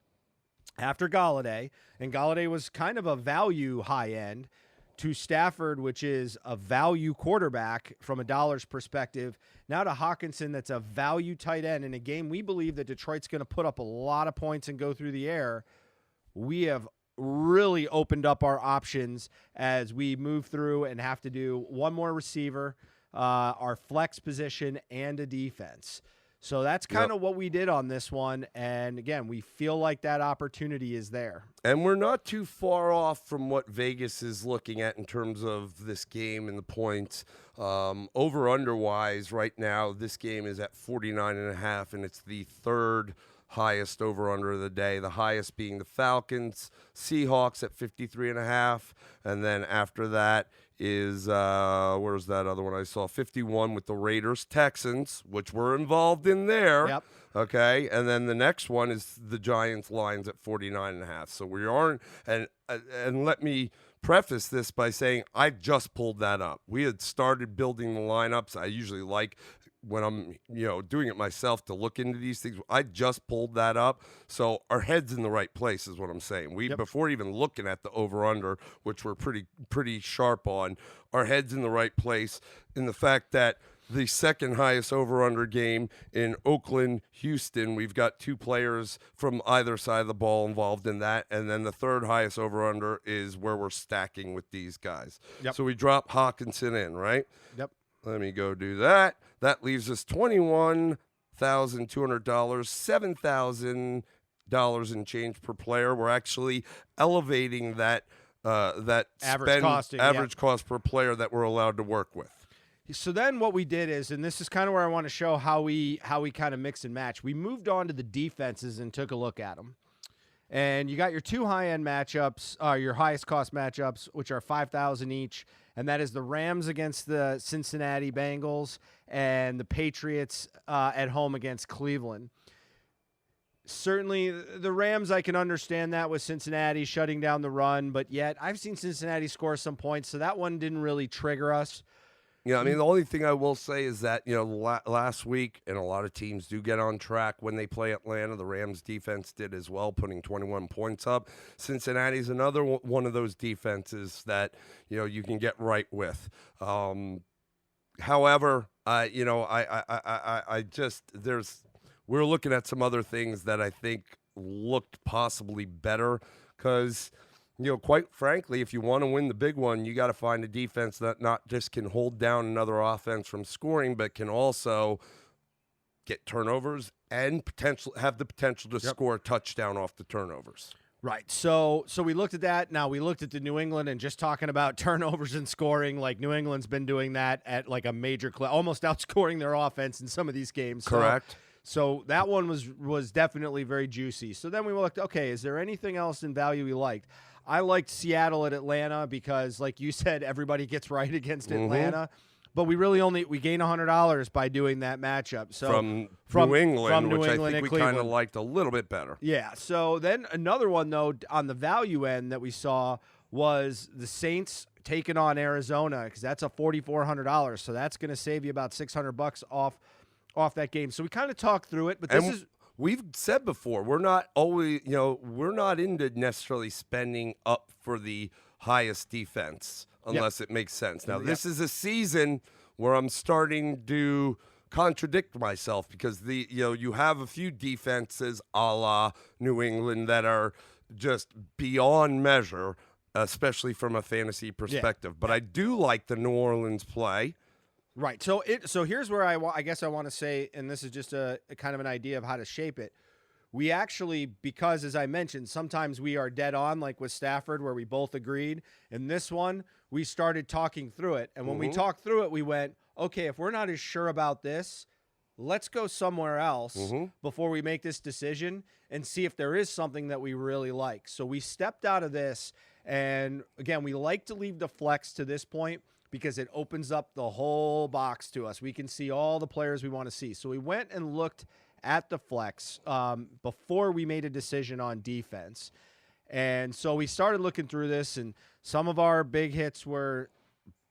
after Galladay, and Galladay was kind of a value high end, to Stafford, which is a value quarterback from a dollars perspective, now to Hawkinson, that's a value tight end in a game we believe that Detroit's going to put up a lot of points and go through the air. We have really opened up our options as we move through and have to do one more receiver, our flex position, and a defense. So that's kind of what we did on this one. And again, we feel like that opportunity is there. And we're not too far off from what Vegas is looking at in terms of this game and the points. Over under wise right now, this game is at 49.5, and it's the third highest over-under of the day, the highest being the Falcons, Seahawks at 53.5, and then after that is, where's that other one I saw, 51 with the Raiders, Texans, which were involved in there. Yep. Okay, and then the next one is the Giants Lions at 49.5. So we aren't, and let me preface this by saying I just pulled that up. We had started building the lineups. I usually like, when I'm doing it myself, to look into these things. I just pulled that up, so our head's in the right place is what I'm saying. Before even looking at the over under, which we're pretty sharp on, our head's in the right place in the fact that the second highest over under game in Oakland, Houston, we've got 2 players from either side of the ball involved in that, and then the third highest over under is where we're stacking with these guys. Yep. So we drop Hawkinson in, right? Yep. Let me go do that. That leaves us $21,200, $7,000 in change per player. We're actually elevating that average cost per player that we're allowed to work with. So then what we did is, and this is kind of where I want to show how we kind of mix and match. We moved on to the defenses and took a look at them. And you got your 2 high-end matchups, your highest cost matchups, which are $5,000 each, and that is the Rams against the Cincinnati Bengals and the Patriots at home against Cleveland. certainly the Rams, I can understand that with Cincinnati shutting down the run, but yet I've seen Cincinnati score some points, so that one didn't really trigger us. Yeah, I mean, the only thing I will say is that, last week, and a lot of teams do get on track when they play Atlanta. The Rams defense did as well, putting 21 points up. Cincinnati's another one of those defenses that, you can get right with. However, we're looking at some other things that I think looked possibly better because, quite frankly, if you want to win the big one, you got to find a defense that not just can hold down another offense from scoring, but can also get turnovers and have the potential to score a touchdown off the turnovers. Right. So we looked at that. Now we looked at the New England and just talking about turnovers and scoring, like New England's been doing that at like a major clip, almost outscoring their offense in some of these games. Correct. So that one was definitely very juicy. So then we looked, okay, is there anything else in value we liked? I liked Seattle at Atlanta because, like you said, everybody gets right against Atlanta. But we gained $100 by doing that matchup. So from New England, which I think we kind of liked a little bit better. Yeah. So then another one, though, on the value end that we saw was the Saints taking on Arizona because that's a $4,400. So that's going to save you about $600 off that game. So we kind of talked through it, but we've said before, we're not always, we're not into necessarily spending up for the highest defense unless it makes sense. Now, this is a season where I'm starting to contradict myself because you have a few defenses a la New England that are just beyond measure, especially from a fantasy perspective. But I do like the New Orleans play. Right. So here's where I guess I want to say, and this is just a kind of an idea of how to shape it. We actually, because as I mentioned, sometimes we are dead on, like with Stafford, where we both agreed. In this one, we started talking through it. And when we talked through it, we went, okay, if we're not as sure about this, let's go somewhere else before we make this decision and see if there is something that we really like. So we stepped out of this. And again, we like to leave the flex to this point because it opens up the whole box to us. We can see all the players we want to see. So we went and looked at the flex before we made a decision on defense. And so we started looking through this, and some of our big hits were,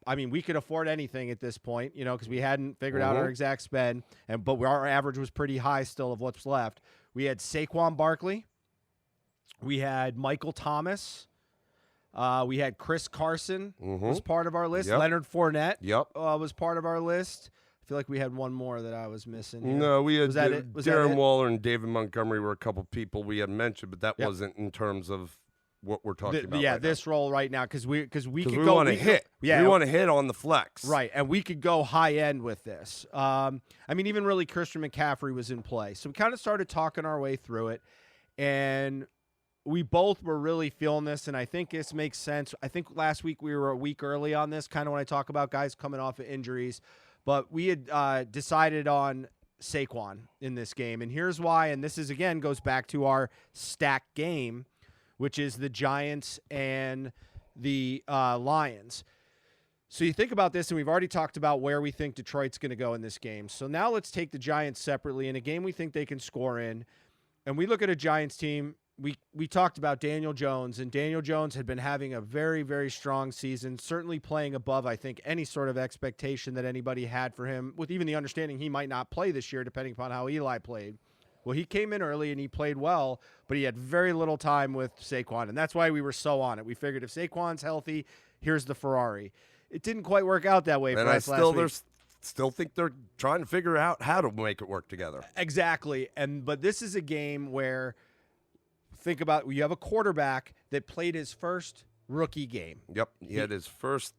we could afford anything at this point, because we hadn't figured out our exact spend, but our average was pretty high still of what's left. We had Saquon Barkley. We had Michael Thomas. We had Chris Carson was part of our list. Yep. Leonard Fournette was part of our list. I feel like we had one more that I was missing here. No, we had Darren Waller and David Montgomery were a couple people we had mentioned, but that wasn't in terms of what we're talking about. Yeah, this role right now because we could go. We want to hit. Yeah, we want to hit on the flex. Right, and we could go high end with this. Even really Christian McCaffrey was in play, so we kind of started talking our way through it, and we both were really feeling this, and I think this makes sense. I think last week we were a week early on this, kind of when I talk about guys coming off of injuries. But we had decided on Saquon in this game, and here's why. And this is, again, goes back to our stack game, which is the Giants and the Lions. So you think about this, and we've already talked about where we think Detroit's going to go in this game. So now let's take the Giants separately in a game we think they can score in. And we look at a Giants team. We talked about Daniel Jones, and Daniel Jones had been having a very, very strong season, certainly playing above, I think, any sort of expectation that anybody had for him, with even the understanding he might not play this year, depending upon how Eli played. Well, he came in early, and he played well, but he had very little time with Saquon, and that's why we were so on it. We figured if Saquon's healthy, here's the Ferrari. It didn't quite work out that way for us last week. Still think they're trying to figure out how to make it work together. Exactly, but this is a game where – think about, you have a quarterback that played his first rookie game. Yep, he had his first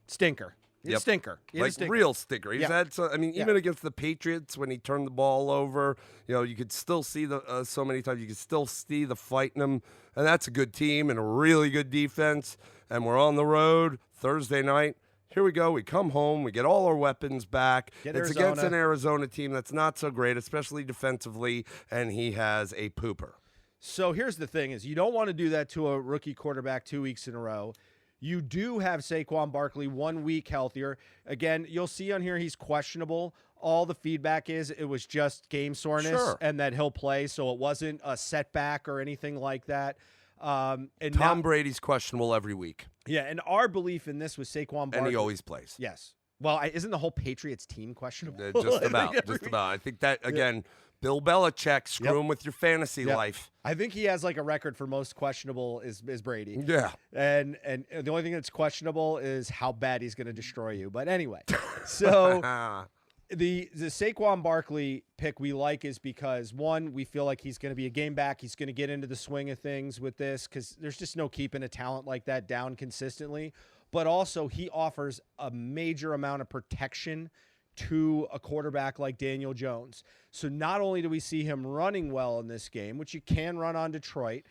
stinker. Stinker. Real stinker. He's had some, even against the Patriots when he turned the ball over, you could still see so many times you could still see the fight in him, and that's a good team and a really good defense. And we're on the road Thursday night. Here we go. We come home. We get all our weapons back. It's against an Arizona team that's not so great, especially defensively, and he has a pooper. So here's the thing is you don't want to do that to a rookie quarterback 2 weeks in a row. You do have Saquon Barkley 1 week healthier. Again, you'll see on here he's questionable. All the feedback is it was just game soreness and that he'll play, so it wasn't a setback or anything like that. And Tom Brady's questionable every week. Yeah, and our belief in this was Saquon Barkley. And he always plays. Yes. Well, isn't the whole Patriots team questionable? Just about. I think that, again, Bill Belichick, screw him with your fantasy life. I think he has like a record for most questionable is Brady. Yeah. And the only thing that's questionable is how bad he's going to destroy you. But anyway, so the Saquon Barkley pick we like is because, one, we feel like he's going to be a game back. He's going to get into the swing of things with this because there's just no keeping a talent like that down consistently. But also he offers a major amount of protection to a quarterback like Daniel Jones. So not only do we see him running well in this game, which you can run on Detroit,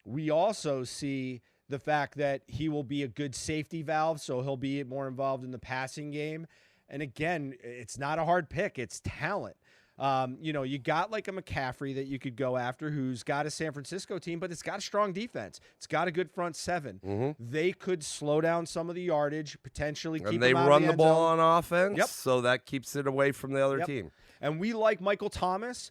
we also see the fact that he will be a good safety valve, so he'll be more involved in the passing game. And again, it's not a hard pick. It's talent. You got like a McCaffrey that you could go after who's got a San Francisco team, but it's got a strong defense. It's got a good front seven. Mm-hmm. They could slow down some of the yardage, potentially keep and they them out run of the end ball zone. on offense, Yep. so that keeps it away from the other team. And we like Michael Thomas,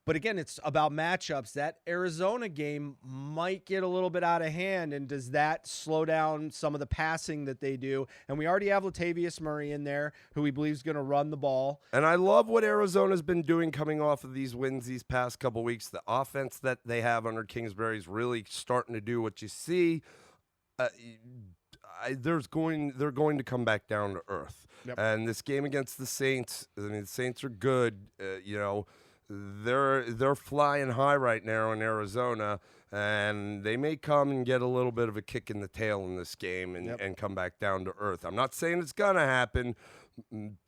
but again, it's about matchups. That Arizona game might get a little bit out of hand, and does that slow down some of the passing that they do? And we already have Latavius Murray in there, who we believe is going to run the ball. And I love what Arizona's been doing coming off of these wins these past couple weeks. The offense that they have under Kingsbury is really starting to do what you see. They're going to come back down to earth. Yep. And this game against the Saints, I mean, the Saints are good. They're flying high right now in Arizona, and they may come and get a little bit of a kick in the tail in this game and come back down to earth. I'm not saying it's going to happen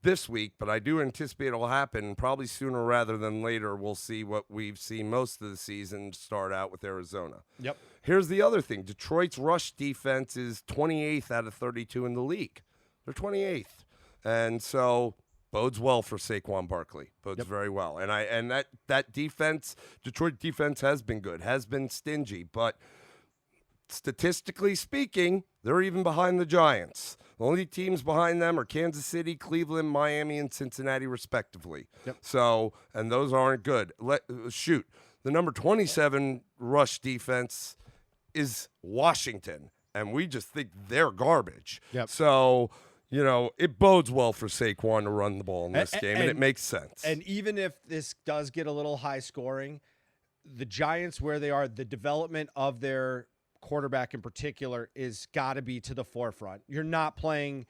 this week, but I do anticipate it will happen probably sooner rather than later. We'll see what we've seen most of the season start out with Arizona. Yep. Here's the other thing. Detroit's rush defense is 28th out of 32 in the league. They're 28th. And so bodes well for Saquon Barkley. Bodes very well. And that defense, Detroit defense has been good, has been stingy, but statistically speaking, they're even behind the Giants. The only teams behind them are Kansas City, Cleveland, Miami, and Cincinnati, respectively. Yep. So, and those aren't good. The number 27 rush defense is Washington, and we just think they're garbage. Yep. So, it bodes well for Saquon to run the ball in this game, and it makes sense. And even if this does get a little high scoring, the Giants, where they are, the development of their quarterback in particular is got to be to the forefront. You're not playing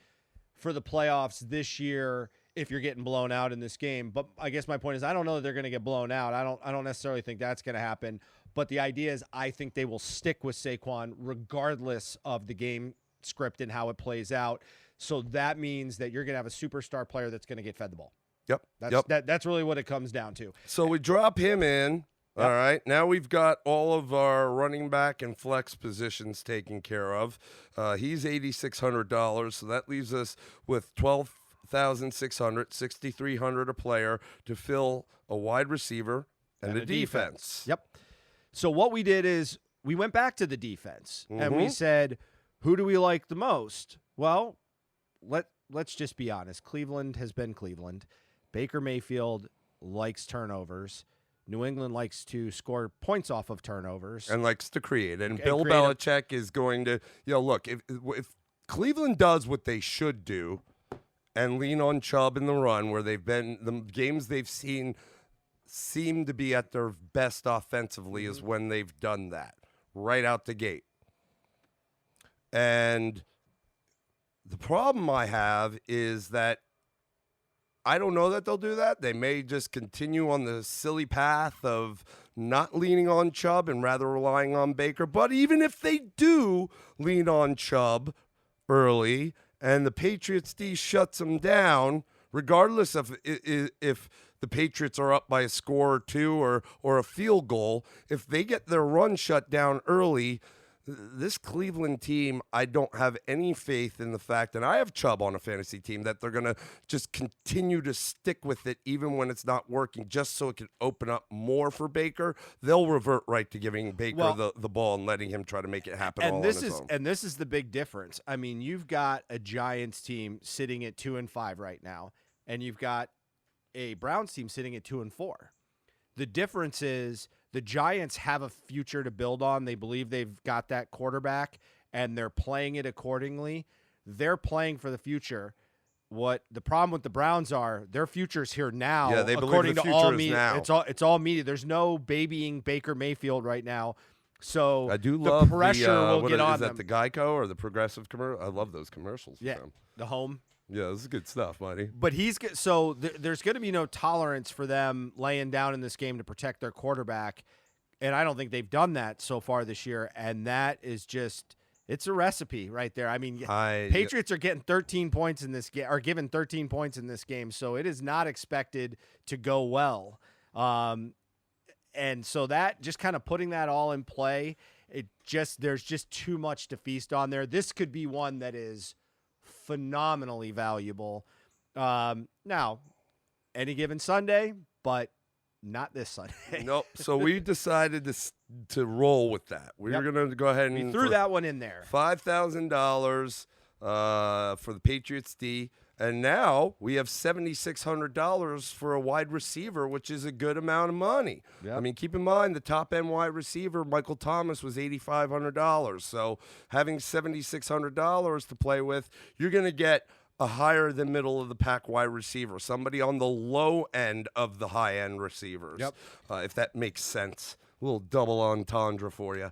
for the playoffs this year if you're getting blown out in this game. But I guess my point is I don't know that they're going to get blown out. I don't necessarily think that's going to happen. But the idea is I think they will stick with Saquon regardless of the game script and how it plays out. So that means that you're going to have a superstar player that's going to get fed the ball. Yep. That's really what it comes down to. So we drop him in. Yep. All right. Now we've got all of our running back and flex positions taken care of. He's $8,600, so that leaves us with $12,600, $6,300 a player to fill a wide receiver and a defense. Yep. So what we did is we went back to the defense and we said, who do we like the most? Well, let's just be honest. Cleveland has been Cleveland. Baker Mayfield likes turnovers. New England likes to score points off of turnovers. And likes to create. And Bill Belichick is going to, look, if Cleveland does what they should do and lean on Chubb in the run, where they've been, the games they've seen seem to be at their best offensively is when they've done that, right out the gate. And the problem I have is that I don't know that they'll do that. They may just continue on the silly path of not leaning on Chubb and rather relying on Baker. But even if they do lean on Chubb early and the Patriots D shuts them down, regardless of if the Patriots are up by a score or two or a field goal, if they get their run shut down early, this Cleveland team, I don't have any faith in the fact, and I have Chubb on a fantasy team, that they're going to just continue to stick with it even when it's not working, just so it can open up more for Baker. They'll revert right to giving Baker the ball and letting him try to make it happen all on his own. And this is the big difference. I mean, you've got a Giants team sitting at 2-5 right now, and you've got a Browns team sitting at 2-4. The difference is the Giants have a future to build on. They believe they've got that quarterback, and they're playing it accordingly. They're playing for the future. What the problem with the Browns are, their future's here now. Yeah, they according believe the to future all is media. now. It's all media. There's no babying Baker Mayfield right now. So I do the love pressure will get on is them. that the Geico or the Progressive commercial? I love those commercials. Yeah, From. the home. Yeah, this is good stuff, buddy. But there's going to be no tolerance for them laying down in this game to protect their quarterback, and I don't think they've done that so far this year. And that is just it's a recipe right there. I mean, Patriots are getting 13 points in this game, are given 13 points in this game, so it is not expected to go well. And so that just kind of putting that all in play, there's just too much to feast on there. This could be one that is phenomenally valuable. Now, any given Sunday, but not this Sunday. Nope. So we decided to roll with that. We were going to go ahead and we threw that one in there. $5,000 for the Patriots D. And now we have $7,600 for a wide receiver, which is a good amount of money. Yep. I mean, keep in mind the top end wide receiver, Michael Thomas, was $8,500. So having $7,600 to play with, you're going to get a higher than middle of the pack wide receiver, somebody on the low end of the high end receivers. Yep. If that makes sense. A little double entendre for you.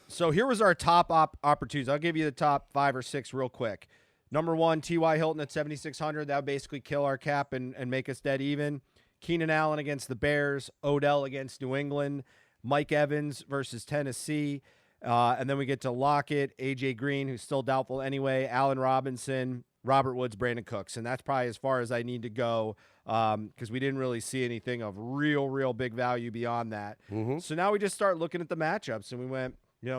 So here was our top opportunities. I'll give you the top 5 or 6 real quick. Number 1, T.Y. Hilton at 7,600. That would basically kill our cap and make us dead even. Keenan Allen against the Bears. Odell against New England. Mike Evans versus Tennessee. And then we get to Lockett, A.J. Green, who's still doubtful anyway, Allen Robinson, Robert Woods, Brandon Cooks. And that's probably as far as I need to go because we didn't really see anything of real big value beyond that. Mm-hmm. So now we just start looking at the matchups, and we went,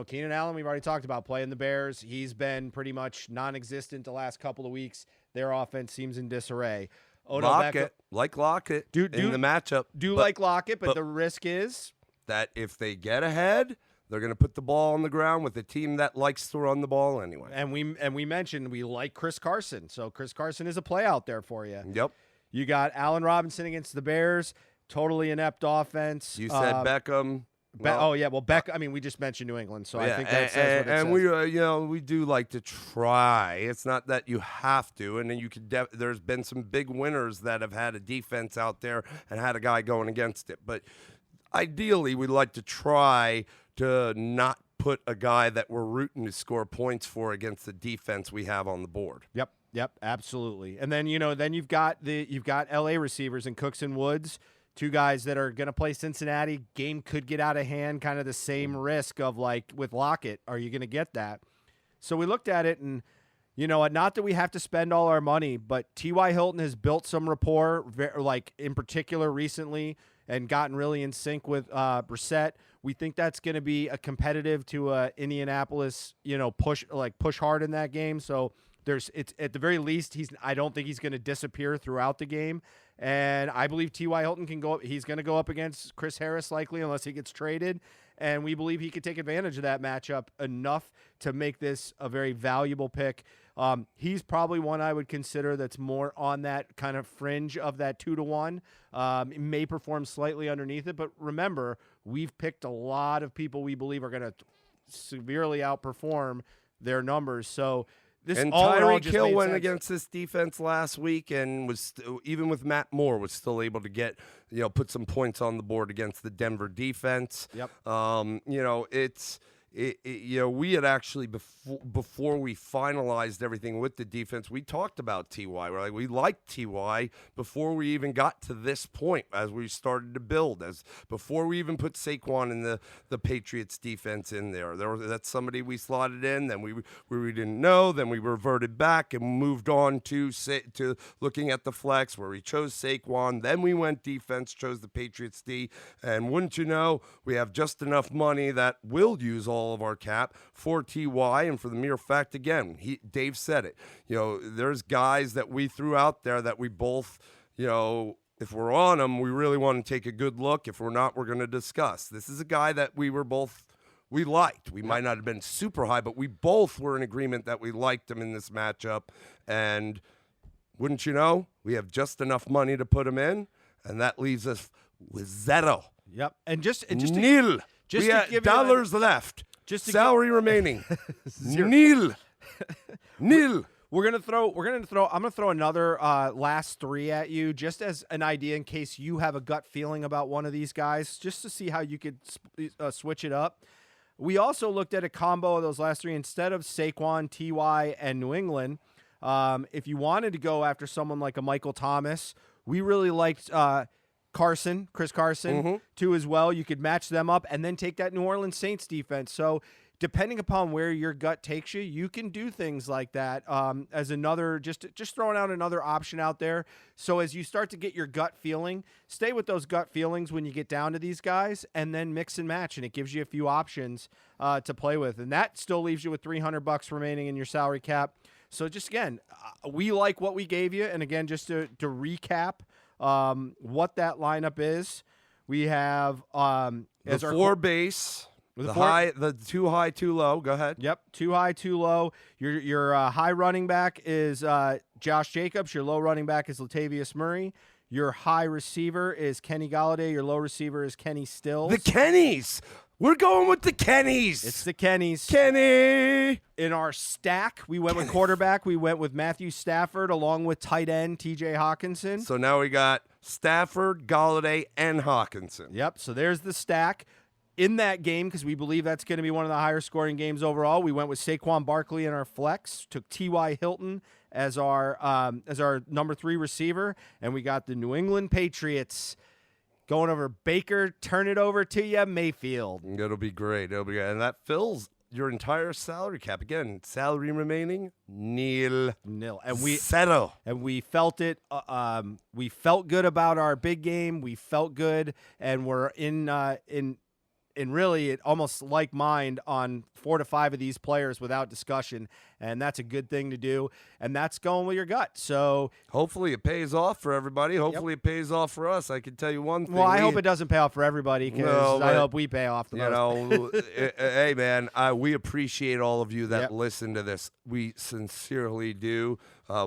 Keenan Allen, we've already talked about playing the Bears. He's been pretty much non-existent the last couple of weeks. Their offense seems in disarray. Lockett in the matchup. Like Lockett, but the risk is that if they get ahead, they're going to put the ball on the ground with a team that likes to run the ball anyway. And we mentioned we like Chris Carson, so Chris Carson is a play out there for you. Yep. You got Allen Robinson against the Bears, totally inept offense. You said Beckham. Beck. I mean, we just mentioned New England, so I think that says what it says. And we do like to try. It's not that you have to, and then you could. There's been some big winners that have had a defense out there and had a guy going against it. But ideally, we'd like to try to not put a guy that we're rooting to score points for against the defense we have on the board. Yep, absolutely. And then you've got LA receivers in Cooks and Woods. 2 guys that are going to play Cincinnati. Game could get out of hand, kind of the same risk of like with Lockett. Are you going to get that? So we looked at it and, not that we have to spend all our money, but T.Y. Hilton has built some rapport, like in particular recently, and gotten really in sync with Brissett. We think that's going to be a competitive to Indianapolis, push hard in that game. So it's at the very least, I don't think he's going to disappear throughout the game. And I believe T.Y. Hilton can go up. He's going to go up against Chris Harris likely unless he gets traded. And we believe he could take advantage of that matchup enough to make this a very valuable pick. He's probably one I would consider that's more on that kind of fringe of that 2-1. It may perform slightly underneath it, but remember, we've picked a lot of people we believe are going to severely outperform their numbers. So Tyreek Hill went against this defense last week and was even with Matt Moore was still able to get put some points on the board against the Denver defense. Yep. We had actually before we finalized everything with the defense, we talked about T.Y. We're like, we liked T.Y. before we even got to this point as we started to build, before we even put Saquon in the Patriots defense in there. That's somebody we slotted in. Then we didn't know. Then we reverted back and moved on to looking at the flex where we chose Saquon. Then we went defense, chose the Patriots D, and wouldn't you know, we have just enough money that we'll use all all of our cap for TY, and for the mere fact, again, Dave said it. There's guys that we threw out there that we both, if we're on them, we really want to take a good look. If we're not, we're going to discuss. This is a guy that we liked. We might not have been super high, but we both were in agreement that we liked him in this matchup. And wouldn't you know, we have just enough money to put him in, and that leaves us with zero. Yep. And just nil. Just we to have give dollars left. Just to salary remaining. Zero. Nil. Nil. I'm gonna throw another last three at you, just as an idea in case you have a gut feeling about one of these guys, just to see how you could switch it up. We also looked at a combo of those last three instead of Saquon, Ty, and New England. If you wanted to go after someone like a Michael Thomas, we really liked Chris Carson, too, as well. You could match them up and then take that New Orleans Saints defense. So depending upon where your gut takes you, you can do things like that as another, just throwing out another option out there. So as you start to get your gut feeling, stay with those gut feelings when you get down to these guys, and then mix and match, and it gives you a few options to play with. And that still leaves you with $300 remaining in your salary cap. So just, again, we like what we gave you. And again, just to recap what that lineup is, we have as the our four base. The too high, too low. Go ahead. Yep, too high, too low. Your high running back is Josh Jacobs. Your low running back is Latavius Murray. Your high receiver is Kenny Golladay. Your low receiver is Kenny Stills. The Kennys. We're going with the Kennys. It's the Kennys. Kenny. In our stack, we went with quarterback. We went with Matthew Stafford along with tight end TJ Hawkinson. So now we got Stafford, Golladay, and Hawkinson. Yep, so there's the stack. In that game, because we believe that's going to be one of the higher scoring games overall, we went with Saquon Barkley in our flex, took T.Y. Hilton as our number 3 receiver, and we got the New England Patriots going over Baker, turn it over to you, Mayfield. It'll be great. And that fills your entire salary cap. Again, salary remaining, nil. And zero. And we felt it. We felt good about our big game. We felt good, and we're in really it almost like mind on 4 to 5 of these players without discussion, and that's a good thing to do, and that's going with your gut. So hopefully it pays off for everybody. Hopefully it pays off for us. I can tell you one thing. Well, I hope it doesn't pay off for everybody, because I hope we pay off the most. Hey, man, we appreciate all of you that listen to this. We sincerely do.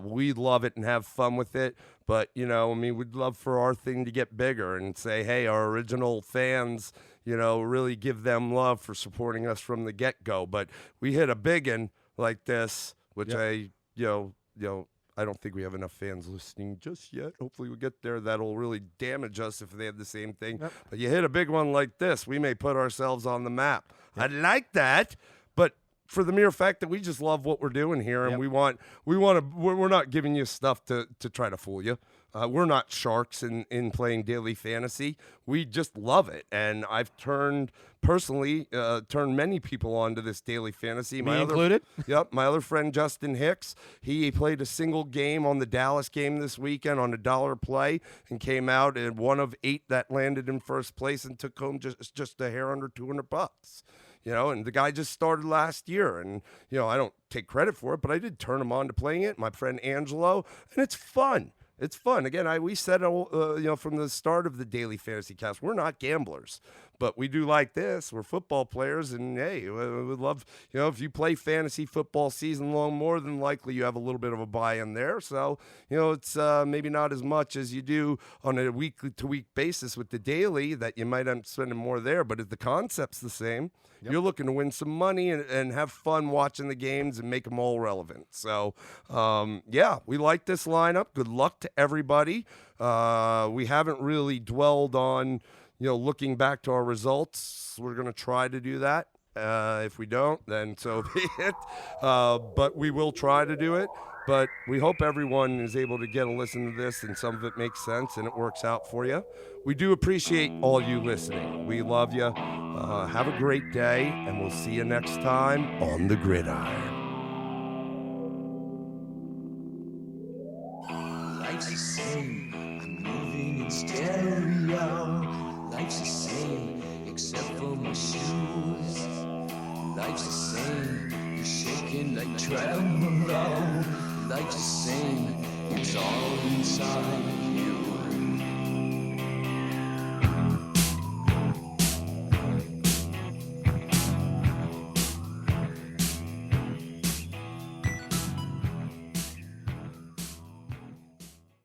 We love it and have fun with it. But, we'd love for our thing to get bigger and say, hey, our original fans, really give them love for supporting us from the get-go. But we hit a big one like this, which I don't think we have enough fans listening just yet. Hopefully we get there. That'll really damage us if they have the same thing. Yep. But you hit a big one like this, we may put ourselves on the map. Yep. I like that, but for the mere fact that we just love what we're doing here, and we're not giving you stuff to try to fool you. We're not sharks in playing daily fantasy. We just love it. And I've turned many people onto this daily fantasy. Me included? Yep. My other friend, Justin Hicks, he played a single game on the Dallas game this weekend on $1 play and came out at one of 8 that landed in first place and took home just a hair under $200. And the guy just started last year, and, I don't take credit for it, but I did turn him on to playing it, my friend Angelo, and it's fun. It's fun. Again, we said, from the start of the Daily Fantasy Cast, we're not gamblers, but we do like this. We're football players, and, hey, we would love, if you play fantasy football season long, more than likely you have a little bit of a buy-in there. So, it's maybe not as much as you do on a week-to-week basis with the daily that you might end up spending more there, but the concept's the same. Yep. You're looking to win some money and have fun watching the games and make them all relevant. So, we like this lineup. Good luck to everybody. We haven't really dwelled on, looking back to our results. We're going to try to do that. If we don't, then so be it. But we will try to do it. But we hope everyone is able to get a listen to this and some of it makes sense and it works out for you. We do appreciate all you listening. We love you. Have a great day, and we'll see you next time on the Gridiron. Life's the same, I'm moving in stereo. Life's the same, except for my shoes. Life's the same, you're shaking like tremolo. Life's the same, it's all inside.